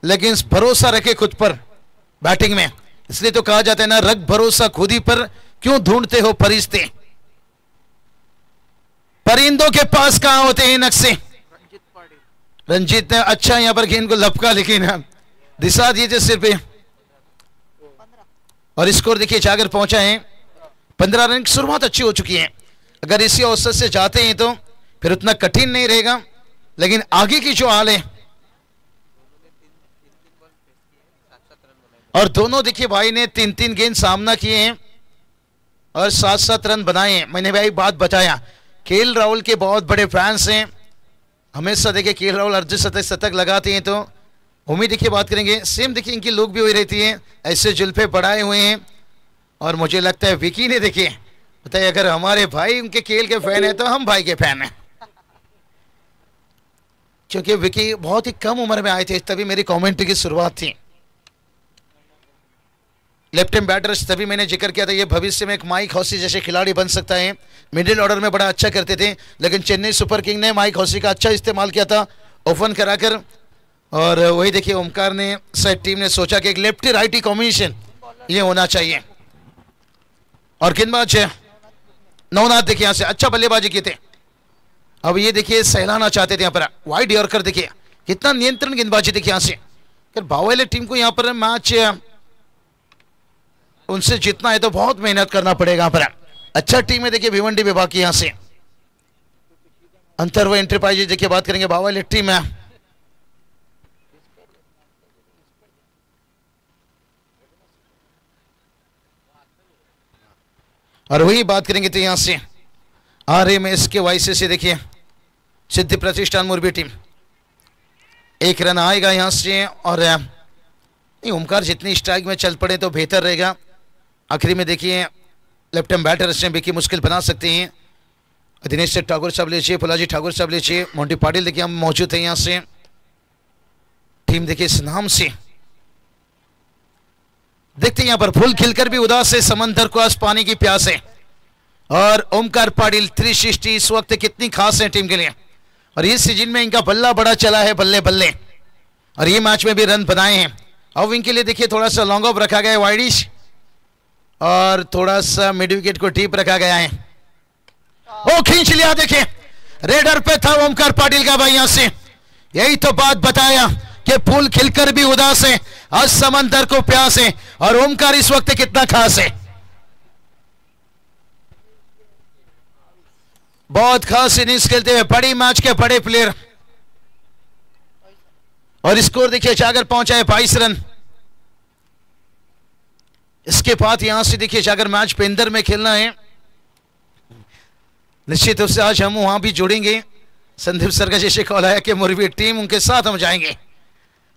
लेकिन भरोसा रखे खुद पर बैटिंग में, इसलिए तो कहा जाता है ना, रख भरोसा खुद ही पर, क्यों ढूंढते हो फरिश्ते, परिंदों के पास कहां होते हैं नक्शे। रंजीत ने अच्छा यहां पर गेंद को लपका, लेकिन दिशा दीजिए सिर पे, और स्कोर देखिए जाकर पहुंचा है 15 रन की शुरुआत अच्छी हो चुकी है। अगर इसी औसत से जाते हैं तो फिर उतना कठिन नहीं रहेगा, लेकिन आगे की जो हाल है, और दोनों देखिए भाई ने 3-3 गेंद सामना किए हैं और 7-7 रन बनाए हैं। मैंने भाई बात बताया, केएल राहुल के बहुत बड़े फैंस हैं, हमेशा देखिए केएल राहुल अर्धशतक शतक लगाते हैं, तो उम्मीद देखिए बात करेंगे सेम देखिए इनकी लुक भी हुई रहती है, ऐसे जुल्फे बढ़ाए हुए हैं। और मुझे लगता है विकी ने देखिए बताइए, अगर हमारे भाई उनके केएल के फैन है तो हम भाई के फैन हैं, क्योंकि विकी बहुत ही कम उम्र में आए थे, तभी मेरी कमेंट्री की शुरुआत थी। लेफ्ट हैंड बैटर्स तभी मैंने जिक्र किया था, ये भविष्य में एक माइक हॉसी जैसे खिलाड़ी बन सकता है। मिडिल ऑर्डर में बड़ा अच्छा करते थे, लेकिन चेन्नई सुपर किंग ने माइक हॉसी का अच्छा इस्तेमाल किया था ओपन कराकर, और वही देखिए ओमकार ने शायद टीम ने सोचा कि एक लेफ्टी राइटी कॉम्बिनेशन ये होना चाहिए। और गेंदबाज नवनाथ देखिए यहां से अच्छा बल्लेबाजी किए थे, अब ये देखिए सहलाना चाहते थे यहाँ पर वाइड यॉर्कर, देखिए कितना नियंत्रण गेंदबाजी देखिए यहां से। बावल टीम को यहाँ पर मैच उनसे जीतना है तो बहुत मेहनत करना पड़ेगा यहाँ पर। अच्छा टीम है देखिए भिवंडी विभाग की, यहां से अंतरव एंटरप्राइजेज देखिए बात करेंगे बावल टीम है। और वही बात करेंगे तो यहां से RMS के वाइस से देखिए सिद्धि प्रतिष्ठान मुरबी टीम, 1 रन आएगा यहां से। और ओमकार जितनी स्ट्राइक में चल पड़े तो बेहतर रहेगा। आखिरी में देखिए लेफ्ट हैंड बैटर से भी मुश्किल बना सकते हैं। दिनेश से ठाकुर साहब लीजिए, फुलाजी ठाकुर साहब लीजिए, मोंटी पाटिल देखिए हम मौजूद हैं यहां से। टीम देखिए इस नाम से देखते हैं, यहां पर फूल खिलकर भी उदास है, समंदर को आज पानी की प्यास है। और ओमकार पाटिल 360 इस वक्त कितनी खास है टीम के लिए, और इस सीजन में इनका बल्ला बड़ा चला है, बल्ले बल्ले। और ये मैच में भी रन बनाए हैं। अब इनके लिए देखिए थोड़ा सा लॉन्ग ऑफ रखा गया है वाइडिश, और थोड़ा सा मिड विकेट को डीप रखा गया है। ओ खींच लिया, देखिए रेडर पे था ओमकार पाटिल का भाई। यहां से यही तो बात बताया कि फूल खिलकर भी उदास है, आज समंदर को प्यास है, और ओमकार इस वक्त कितना खास है। बहुत खास इनिंग्स खेलते हुए बड़ी मैच के बड़े प्लेयर, और स्कोर देखिए जाकर पहुंचा है 22 रन। इसके बाद यहां से देखिए जाकर मैच पेंदर में खेलना है। निश्चित रूप से आज हम वहां भी जुड़ेंगे। संदीप सर का जैसे कॉल आया कि मुरबी टीम उनके साथ हम जाएंगे,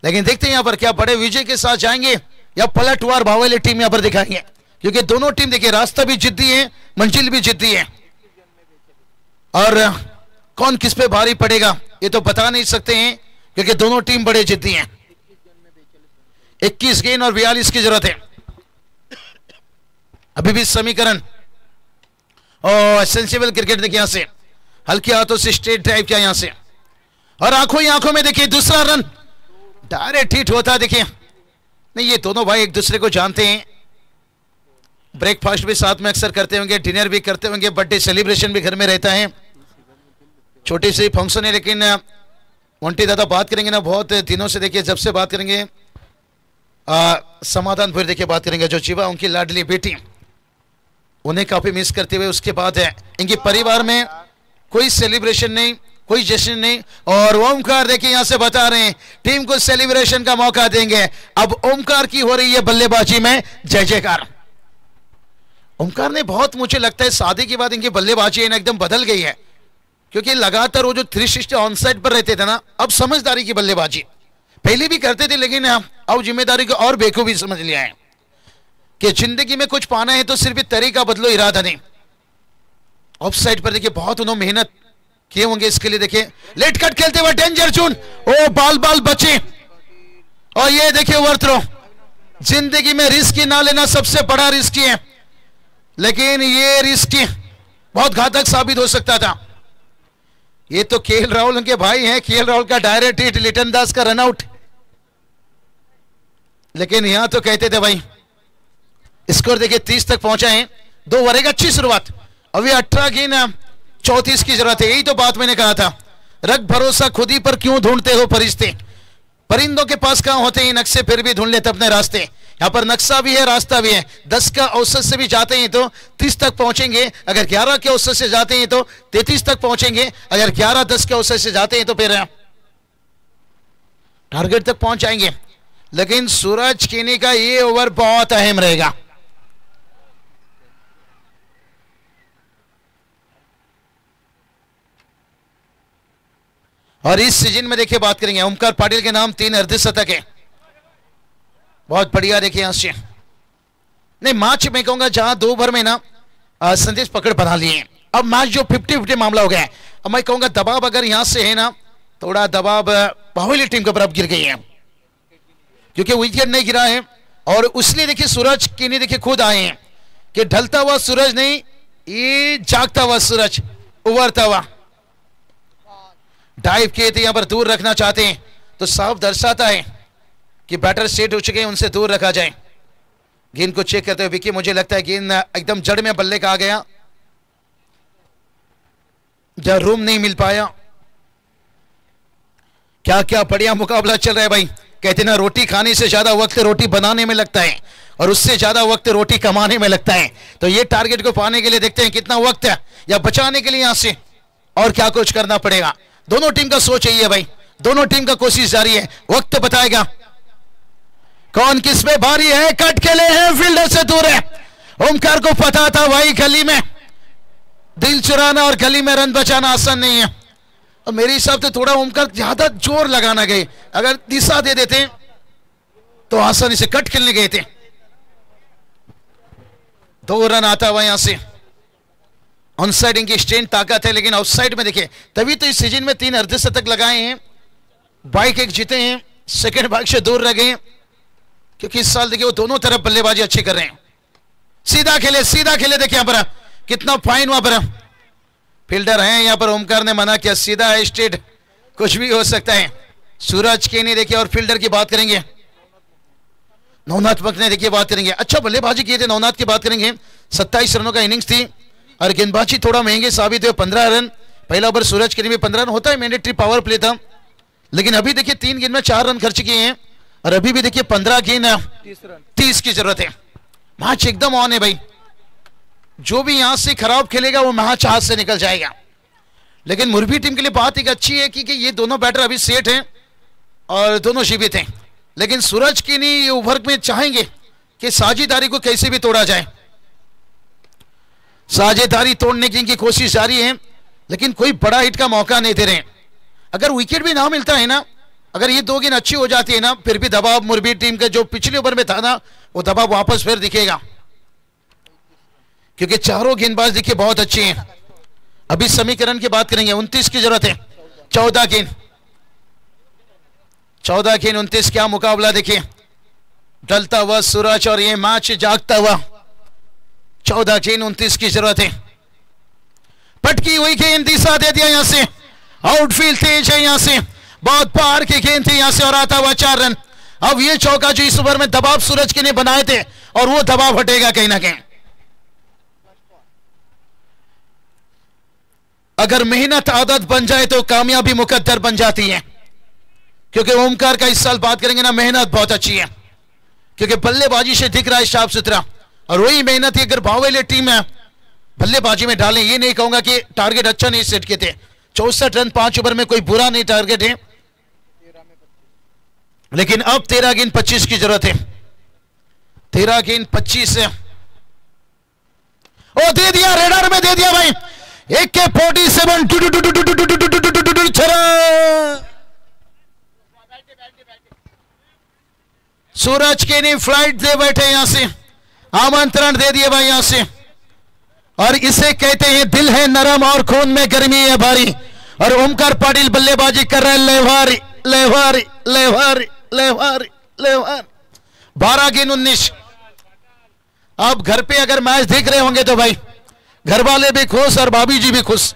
लेकिन देखते हैं यहां पर क्या बड़े विजय के साथ जाएंगे या पलटवार भावेली टीम यहां पर दिखाएंगे, क्योंकि दोनों टीम देखिए रास्ता भी जिद्दी है, मंजिल भी जिद्दी है, और कौन किस पे भारी पड़ेगा ये तो बता नहीं सकते हैं, क्योंकि दोनों टीम बड़े जिद्दी हैं। 21 गेंद और 42 की जरूरत है। अभी भी समीकरण और सेंसिबल क्रिकेट देखिए, यहां से हल्के हाथों से स्ट्रेट ड्राइव किया यहां से, और आंखों ही आंखों में देखिए दूसरा रन डायरेक्ट हिट होता है। देखिए नहीं, ये दोनों भाई एक दूसरे को जानते हैं, ब्रेकफास्ट भी साथ में अक्सर करते होंगे, डिनर भी करते होंगे, बर्थडे सेलिब्रेशन भी घर में रहता है, छोटी सी फंक्शन है। लेकिन वंटी दादा बात करेंगे ना बहुत दिनों से, देखिए जब से बात करेंगे समाधान फिर देखिए बात करेंगे, जो जीवा उनकी लाडली बेटी, उन्हें काफी मिस करते हुए उसके बाद है इनके परिवार में कोई सेलिब्रेशन नहीं, कोई जश्न नहीं, और ओमकार देखिए यहां से बता रहे हैं टीम को सेलिब्रेशन का मौका देंगे। अब ओमकार की हो रही है बल्लेबाजी में जय जयकार। ओमकार ने बहुत, मुझे लगता है शादी के बाद इनकी बल्लेबाजी एकदम बदल गई है, क्योंकि लगातार वो जो 360 ऑन साइड पर रहते थे ना, अब समझदारी की बल्लेबाजी पहले भी करते थे, लेकिन अब जिम्मेदारी को और बेखूबी समझ लिया है कि जिंदगी में कुछ पाना है तो सिर्फ तरीका बदलो, इरादा नहीं। ऑफ साइड पर देखिए बहुत उन्होंने मेहनत किए होंगे इसके लिए। देखिए लेट कट खेलते हुए डेंजर चून, ओ बाल बाल बचे, और ये देखिए ओवर थ्रो। जिंदगी में रिस्क ना लेना सबसे बड़ा रिस्क है, लेकिन ये रिस्क बहुत घातक साबित हो सकता था। ये तो केएल राहुल उनके भाई हैं, केएल राहुल का डायरेक्ट हिट, लिटन दास का रनआउट, लेकिन यहां तो कहते थे भाई। स्कोर देखिए 30 तक पहुंचा है, 2 ओवर की अच्छी शुरुआत। अभी 18 गेंद 34 की जरूरत है। यही तो बात मैंने कहा था, रख भरोसा खुद ही पर क्यों ढूंढते हो फरिश्ते, परिंदों के पास कहां होते हैं नक्शे, फिर भी ढूंढ लेते अपने रास्ते। यहां पर नक्शा भी है, रास्ता भी है। 10 का औसत से भी जाते हैं तो 30 तक पहुंचेंगे, अगर 11 के औसत से जाते हैं तो 33 तक पहुंचेंगे, अगर 11-10 के औसत से जाते हैं तो फिर टारगेट तक पहुंच जाएंगे। लेकिन सूरज केनी का ये ओवर बहुत अहम रहेगा। और इस सीजन में देखिए बात करेंगे, ओमकार पाटिल के नाम 3 अर्धशतक है, बहुत बढ़िया। देखिए यहां से नहीं, मैच में कहूंगा जहां 2 ओवर में ना संदेश पकड़ बना लिए। अब मैच जो 50-50 मामला हो गया है। अब मैं कहूंगा दबाव अगर यहां से है ना, थोड़ा दबाव बाहुबली टीम के ऊपर अब गिर गई है, क्योंकि विकेट नहीं गिरा है। और इसलिए देखिए सूरज केनी देखिए खुद आए हैं कि ढलता हुआ सूरज नहीं, ये जागता हुआ सूरज, उभरता हुआ। डाइव किए थे, यहां पर दूर रखना चाहते हैं, तो साफ दर्शाता है कि बैटर सेट हो चुके हैं, उनसे दूर रखा जाए। गेंद को चेक करते हुए विकी, मुझे लगता है गेंद एकदम जड़ में बल्ले का आ गया, जहां रूम नहीं मिल पाया। क्या क्या बढ़िया मुकाबला चल रहा है भाई। कहते ना रोटी खाने से ज्यादा वक्त रोटी बनाने में लगता है, और उससे ज्यादा वक्त रोटी कमाने में लगता है। तो ये टारगेट को पाने के लिए देखते हैं कितना वक्त है, या बचाने के लिए यहां से और क्या कुछ करना पड़ेगा। दोनों टीम का सोच यही है भाई, दोनों टीम का कोशिश जारी है, वक्त बताएगा कौन किस में भारी है। कट के लिए है, फील्डर से दूर है। ओमकार को पता था भाई गली में दिल चुराना और गली में रन बचाना आसान नहीं है, और मेरे हिसाब से थोड़ा ओमकार ज्यादा जोर लगाना गए, अगर दिशा दे देते तो आसानी से कट खेलने गए थे। 2 रन आता हुआ यहां से। ऑन साइड इनकी स्ट्रेंथ ताकत है, लेकिन आउटसाइड में देखिए तभी तो इस सीजन में 3 अर्धशतक लगाए हैं, बाइक 1 जीते हैं, सेकंड बाइक से दूर रह गए, क्योंकि इस साल देखिए वो दोनों तरफ बल्लेबाजी अच्छी कर रहे हैं। सीधा खेले, सीधा खेले, देखिए यहां पर कितना फाइन, वहां पर फील्डर है, यहां पर ओमकार ने मना किया, सीधा है, स्ट्रेट कुछ भी हो सकता है। सूरज के ने देखिए, और फील्डर की बात करेंगे नवनाथ मक ने देखिए बात करेंगे, अच्छा बल्लेबाजी किए थे नवनाथ की बात करेंगे। 27 रनों का इनिंग्स थी और गेंदबाजी थोड़ा महंगे साबित हुए। 15 रन पहला ओवर सूरज के लिए भी 15 रन होता है, मैंडेटरी पावर प्ले था, लेकिन अभी देखिए 3 गेंद में 4 रन खर्च किए हैं और अभी भी देखिए 15 गेंद 30 की जरूरत है। मैच एकदम ऑन है भाई, जो भी यहां से खराब खेलेगा वो मैच हाथ से निकल जाएगा। लेकिन मुरबी टीम के लिए बात एक अच्छी है कि ये दोनों बैटर अभी सेट हैं और दोनों जीवित हैं, लेकिन सूरज की नहीं ये ओवर में चाहेंगे कि साझेदारी को कैसे भी तोड़ा जाए। साझेदारी तोड़ने की इनकी कोशिश जारी है, लेकिन कोई बड़ा हिट का मौका नहीं दे रहे। अगर विकेट भी ना मिलता है ना, अगर ये 2 गेंद अच्छी हो जाती है ना, फिर भी दबाव मुरबी टीम का जो पिछले ओवर में था ना, वो दबाव वापस फिर दिखेगा, क्योंकि चारों गेंदबाज देखिए बहुत अच्छे हैं। अभी समीकरण की बात करेंगे, 29 की जरूरत है। 14 गेंद 29, क्या मुकाबला देखिए, ढलता हुआ सूरज और ये मैच जागता हुआ। 14 गेंद 29 की जरूरत है। पटकी हुई गेंद दिशा दे दिया यहां से, आउटफील्ड तेज है यहां से, बहुत पार की गेंद थी यहां से और आता हुआ 4 रन। अब ये चौका जो इस ओवर में दबाव सूरज के ने बनाए थे और वो दबाव हटेगा कहीं ना कहीं। अगर मेहनत आदत बन जाए तो कामयाबी मुकद्दर बन जाती है, क्योंकि ओमकार का इस साल बात करेंगे ना, मेहनत बहुत अच्छी है, क्योंकि बल्लेबाजी से दिख रहा है साफ सुथरा, और वही मेहनत ही अगर बावले टीम है बल्लेबाजी में डालें। ये नहीं कहूंगा कि टारगेट अच्छा नहीं सेट किए थे, 64 रन 5 ओवर में कोई बुरा नहीं टारगेट है, लेकिन अब 13 गेंद 25 की जरूरत है। 13 गेंद 25 है, ओ दे दिया, रेडर में दे दिया भाई, AK-47 सूरज के ने फ्लाइट दे बैठे यहां से, आमंत्रण दे दिए भाई यहां से, और इसे कहते हैं दिल है नरम और खून में गर्मी है भारी। और ओमकार पाटिल बल्लेबाजी कर रहे हैं, लेवारी लेवारी लेवारी लेवारी लेवारी। 12 गेंद 19। अब घर पे अगर मैच देख रहे होंगे तो भाई घर वाले भी खुश और भाभी जी भी खुश।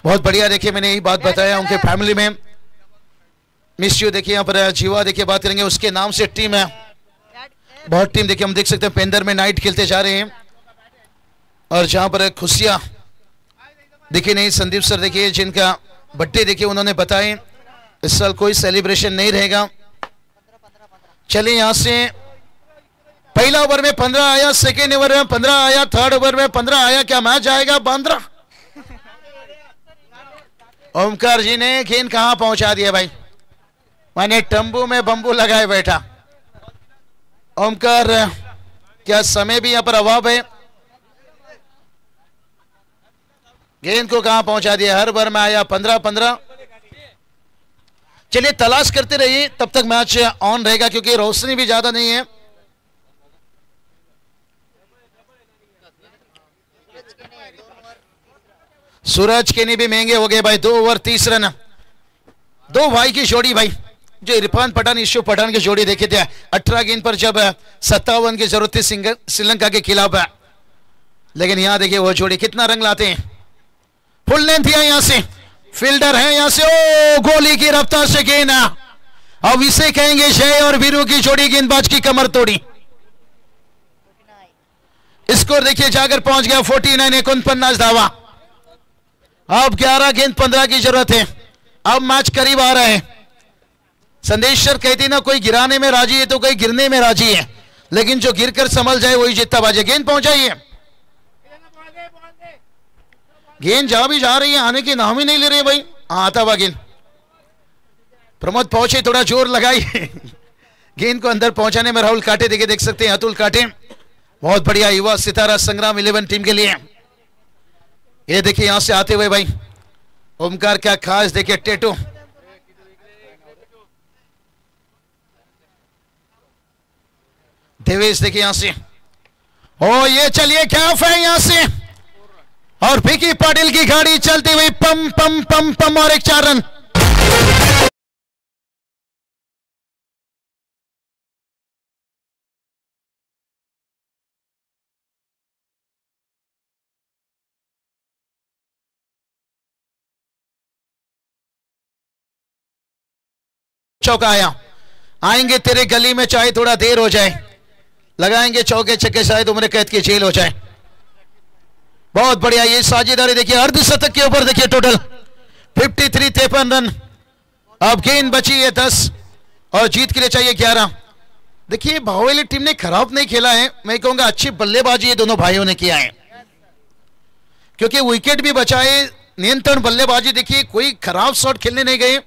बहुत बढ़िया, देखिए मैंने यही बात बताया उनके फैमिली में मिस यू। देखिए यहाँ पर जीवा देखिए बात करेंगे, उसके नाम से टीम है, बहुत टीम देखिए हम देख सकते हैं पेंदर में नाइट खेलते जा रहे हैं, और जहां पर खुशियां देखिए नहीं संदीप सर देखिए जिनका बर्थडे देखिए उन्होंने बताए इस साल कोई सेलिब्रेशन नहीं रहेगा। चलिए यहां से पहला ओवर में 15 आया, सेकेंड ओवर में 15 आया, थर्ड ओवर में 15 आया, क्या मैच आएगा 15? ओमकार जी ने गेंद कहां पहुंचा दिया भाई, मैंने तंबू में बंबू लगाए बैठा। ओमकार क्या समय भी यहां पर अभाव है, गेंद को कहां पहुंचा दिया, हर ओवर में आया 15-15। चलिए तलाश करते रहिए, तब तक मैच ऑन रहेगा क्योंकि रोशनी भी ज्यादा नहीं है। सूरज के नहीं भी महंगे हो गए भाई, 2 ओवर 30 रन। 2 भाई की जोड़ी भाई, जो इरफान पठान ईशु पठान की जोड़ी देखे थे 18 गेंद पर जब 57 की जरूरत थी श्रीलंका के खिलाफ, लेकिन यहां देखिए वो जोड़ी कितना रंग लाते हैं। फुल लेंथ है यहां से, फील्डर है यहां से, ओ गोली की रफ्तार से गेंद, अब इसे कहेंगे जय और वीरू की जोड़ी, गेंदबाज की कमर तोड़ी। स्कोर देखिए जाकर पहुंच गया 49, 49 धावा। अब 11 गेंद 15 की जरूरत है, अब मैच करीब आ रहा है। संदेश सर कहते ना कोई गिराने में राजी है तो कोई गिरने में राजी है, लेकिन जो गिरकर संभल जाए वही जीतता बाजे। गेंद पहुंचाइए, गेंद जहां भी जा रही है आने के नाम ही नहीं ले रहे भाई। आता हुआ गेंद, प्रमोद पहुंचे, थोड़ा जोर लगाइए गेंद को अंदर पहुंचाने में। राहुल काटे देखे देख सकते हैं, अतुल काटे बहुत बढ़िया युवा सितारा संग्राम 11 टीम के लिए। ये देखिए यहां से आते हुए भाई ओमकार क्या खास देखिए टेटू, देवेश देखिए यहां से, ओ ये चलिए क्या है यहां से, और विकी पाटिल की गाड़ी चलती हुई पम पम पम पम, और एक 4 रन। चौका आया, आएंगे तेरे गली में चाहे थोड़ा देर हो जाए, लगाएंगे चौके छक्के शायद उम्र कैद की जेल हो जाए। बहुत बढ़िया ये साझेदारी देखिए, अर्धशतक के ऊपर देखिए टोटल 53 रन। अब गेंद बची है 10 और जीत के लिए चाहिए 11। देखिए बाहुबली टीम ने खराब नहीं खेला है, मैं कहूंगा अच्छी बल्लेबाजी ये दोनों भाइयों ने किया है, क्योंकि विकेट भी बचाए, नियंत्रण बल्लेबाजी देखिए, कोई खराब शॉट खेलने नहीं गए,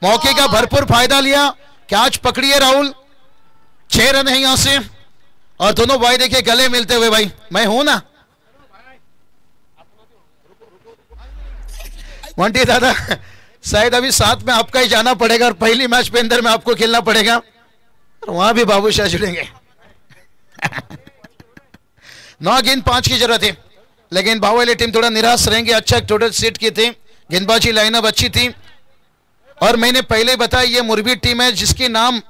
मौके का भरपूर फायदा लिया, कैच पकड़िए राहुल। 6 रन है यहां से और दोनों भाई देखिए गले मिलते हुए, भाई मैं हूं ना मोंटी दादा, शायद अभी साथ में आपका ही जाना पड़ेगा और पहली मैच पे अंदर में आपको खेलना पड़ेगा और वहां भी बाबू शाह जुड़ेंगे। 9 गेंद 5 की जरूरत है, लेकिन बाहुबली टीम थोड़ा निराश रहेंगे। अच्छा टोटल सेट किए थे, गेंदबाजी लाइनअप अच्छी थी और मैंने पहले बताया ये मुरबी टीम है जिसकी नाम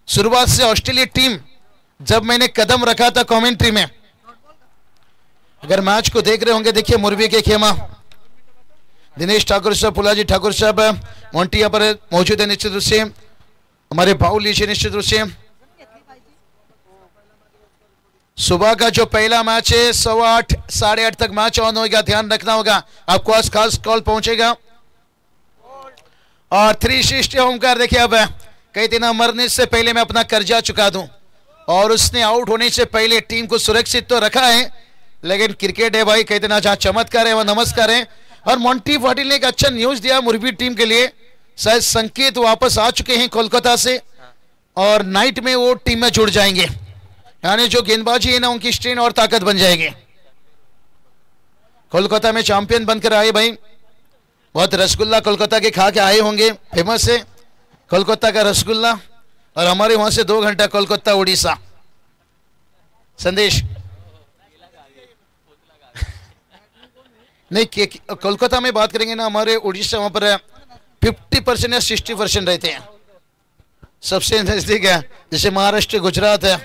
शुरुआत से ऑस्ट्रेलिया टीम, जब मैंने कदम रखा था कमेंट्री में, अगर मैच को देख रहे होंगे देखिए मुरबी के खेमा दिनेश ठाकुर साहब, पुलाजी ठाकुर साहब, मोंटी यहाँ पर मौजूद है निश्चित रूप से, हमारे भाव लीजिए निश्चित रूप से। सुबह का जो पहला मैच है 8:15 साढ़े 8 तक मैच ऑन होगा, ध्यान रखना होगा, आपको आज खास कॉल पहुंचेगा। और 360 होमकर देखिए, अब कई दिन मरने से पहले मैं अपना कर्जा चुका दूं और उसने आउट होने से पहले टीम को सुरक्षित तो रखा है, लेकिन क्रिकेट है भाई, कई दिन जहां चमत्कार है वह नमस्कार है। और मोंटी पाटिल ने एक अच्छा न्यूज दिया मुरबी टीम के लिए, शायद संकेत वापस आ चुके हैं कोलकाता से और नाइट में वो टीम में जुड़ जाएंगे, यानी जो गेंदबाजी है ना उनकी स्ट्रेन और ताकत बन जाएगी। कोलकाता में चैंपियन बनकर आए भाई, बहुत रसगुल्ला कोलकाता के खा के आए होंगे, फेमस है कोलकाता का रसगुल्ला, और हमारे वहां से 2 घंटा कोलकाता उड़ीसा। संदेश नहीं, कोलकाता में बात करेंगे ना, हमारे उड़ीसा वहां पर 50% या 60% रहते हैं, सबसे नजदीक है, जैसे महाराष्ट्र गुजरात है।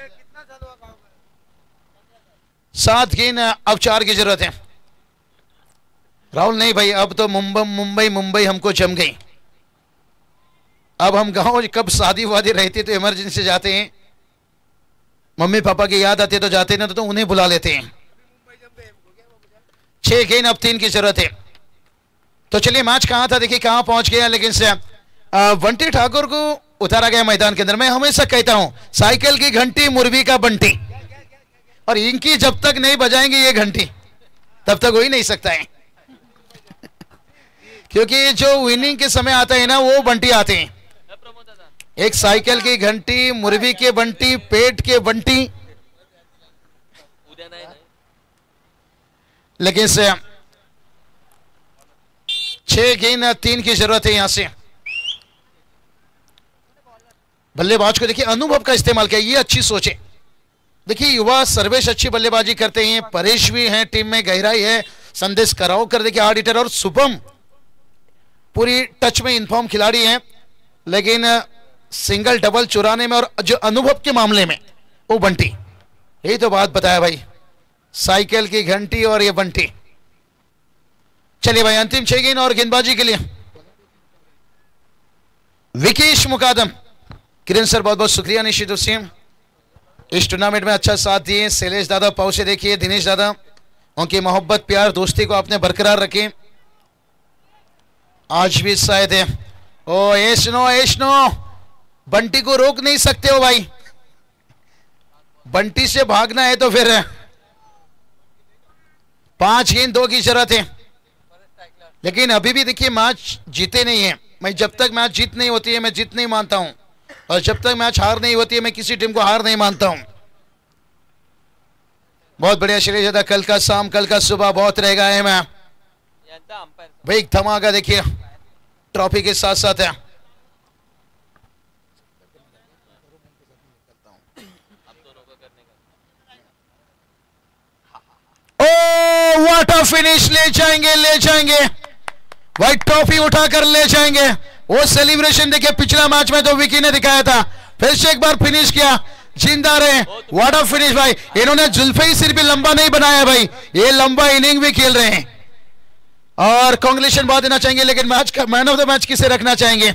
7 गेंद, अब 4 की जरूरत है। राहुल नहीं भाई, अब तो मुंबई हमको जम गई। अब हम गांव कब शादी वादी रहती तो इमरजेंसी जाते हैं, मम्मी पापा की याद आती है तो जाते ना, तो उन्हें बुला लेते हैं। 6 गेंद, अब 3 की जरूरत है। तो चलिए मैच कहां था देखिए, कहां पहुंच गया, लेकिन से बंटी ठाकुर को उतारा गया मैदान के अंदर। मैं हमेशा कहता हूं साइकिल की घंटी मुरबी का बंटी, और इनकी जब तक नहीं बजाएंगे ये घंटी तब तक हो ही नहीं सकता है, क्योंकि जो विनिंग के समय आता है ना वो बंटी आते हैं। एक साइकिल की घंटी, मुरबी के बंटी, पेट के बंटी, लेकिन से 6 गेंद 3 की जरूरत है यहां से। बल्लेबाज को देखिए अनुभव का इस्तेमाल किया, ये अच्छी सोच है। देखिए युवा सर्वेश अच्छी बल्लेबाजी करते हैं, परेश भी हैं टीम में, गहराई है, संदेश कराओ कर देखिए ऑडिटर, और शुभम पूरी टच में इन्फॉर्म खिलाड़ी हैं, लेकिन सिंगल डबल चुराने में और जो अनुभव के मामले में वो बंटी, यही तो बात बताया भाई, साइकिल की घंटी और ये बंटी। चलिए भाई अंतिम 6 गेंद और गेंदबाजी के लिए विकेश मुकादम। किरण सर बहुत बहुत शुक्रिया निश्चित रूप से, इस टूर्नामेंट में अच्छा साथ दिए। शैलेश दादा पाव से देखिए, दिनेश दादा, उनकी मोहब्बत प्यार दोस्ती को आपने बरकरार रखे, आज भी शायद है। ओ एशनो बंटी को रोक नहीं सकते हो भाई, बंटी से भागना है तो फिर 5 गेंद 2 की जरूरत है। लेकिन अभी भी देखिए मैच जीते नहीं है, मैं जब तक मैच जीत नहीं होती है मैं जीत नहीं मानता हूं, और जब तक मैच हार नहीं होती है मैं किसी टीम को हार नहीं मानता हूं। बहुत बढ़िया शैलेश दादा, कल का शाम कल का सुबह बहुत रहेगा है मैं भाई, धमाका देखिए ट्रॉफी के साथ साथ है। ओ व्हाट अ फिनिश, ले जाएंगे व्हाइट ट्रॉफी उठाकर ले जाएंगे। वो सेलिब्रेशन देखिए पिछला मैच में तो विकी ने दिखाया था, फिर से एक बार फिनिश किया, जिंदा रहे। व्हाट अ फिनिश भाई, इन्होंने जुल्फे ही सिर्फ लंबा नहीं बनाया भाई, ये लंबा इनिंग भी खेल रहे हैं, और कांग्रेचुलेशन बहुत देना चाहेंगे। लेकिन मैच का मैन ऑफ द मैच किसे रखना चाहेंगे?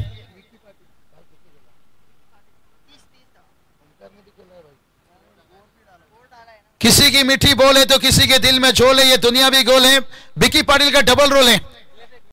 किसी की मीठी बोल है तो किसी के दिल में झोल है, ये दुनिया भी गोल है। बिकी पाटिल का डबल रोल है।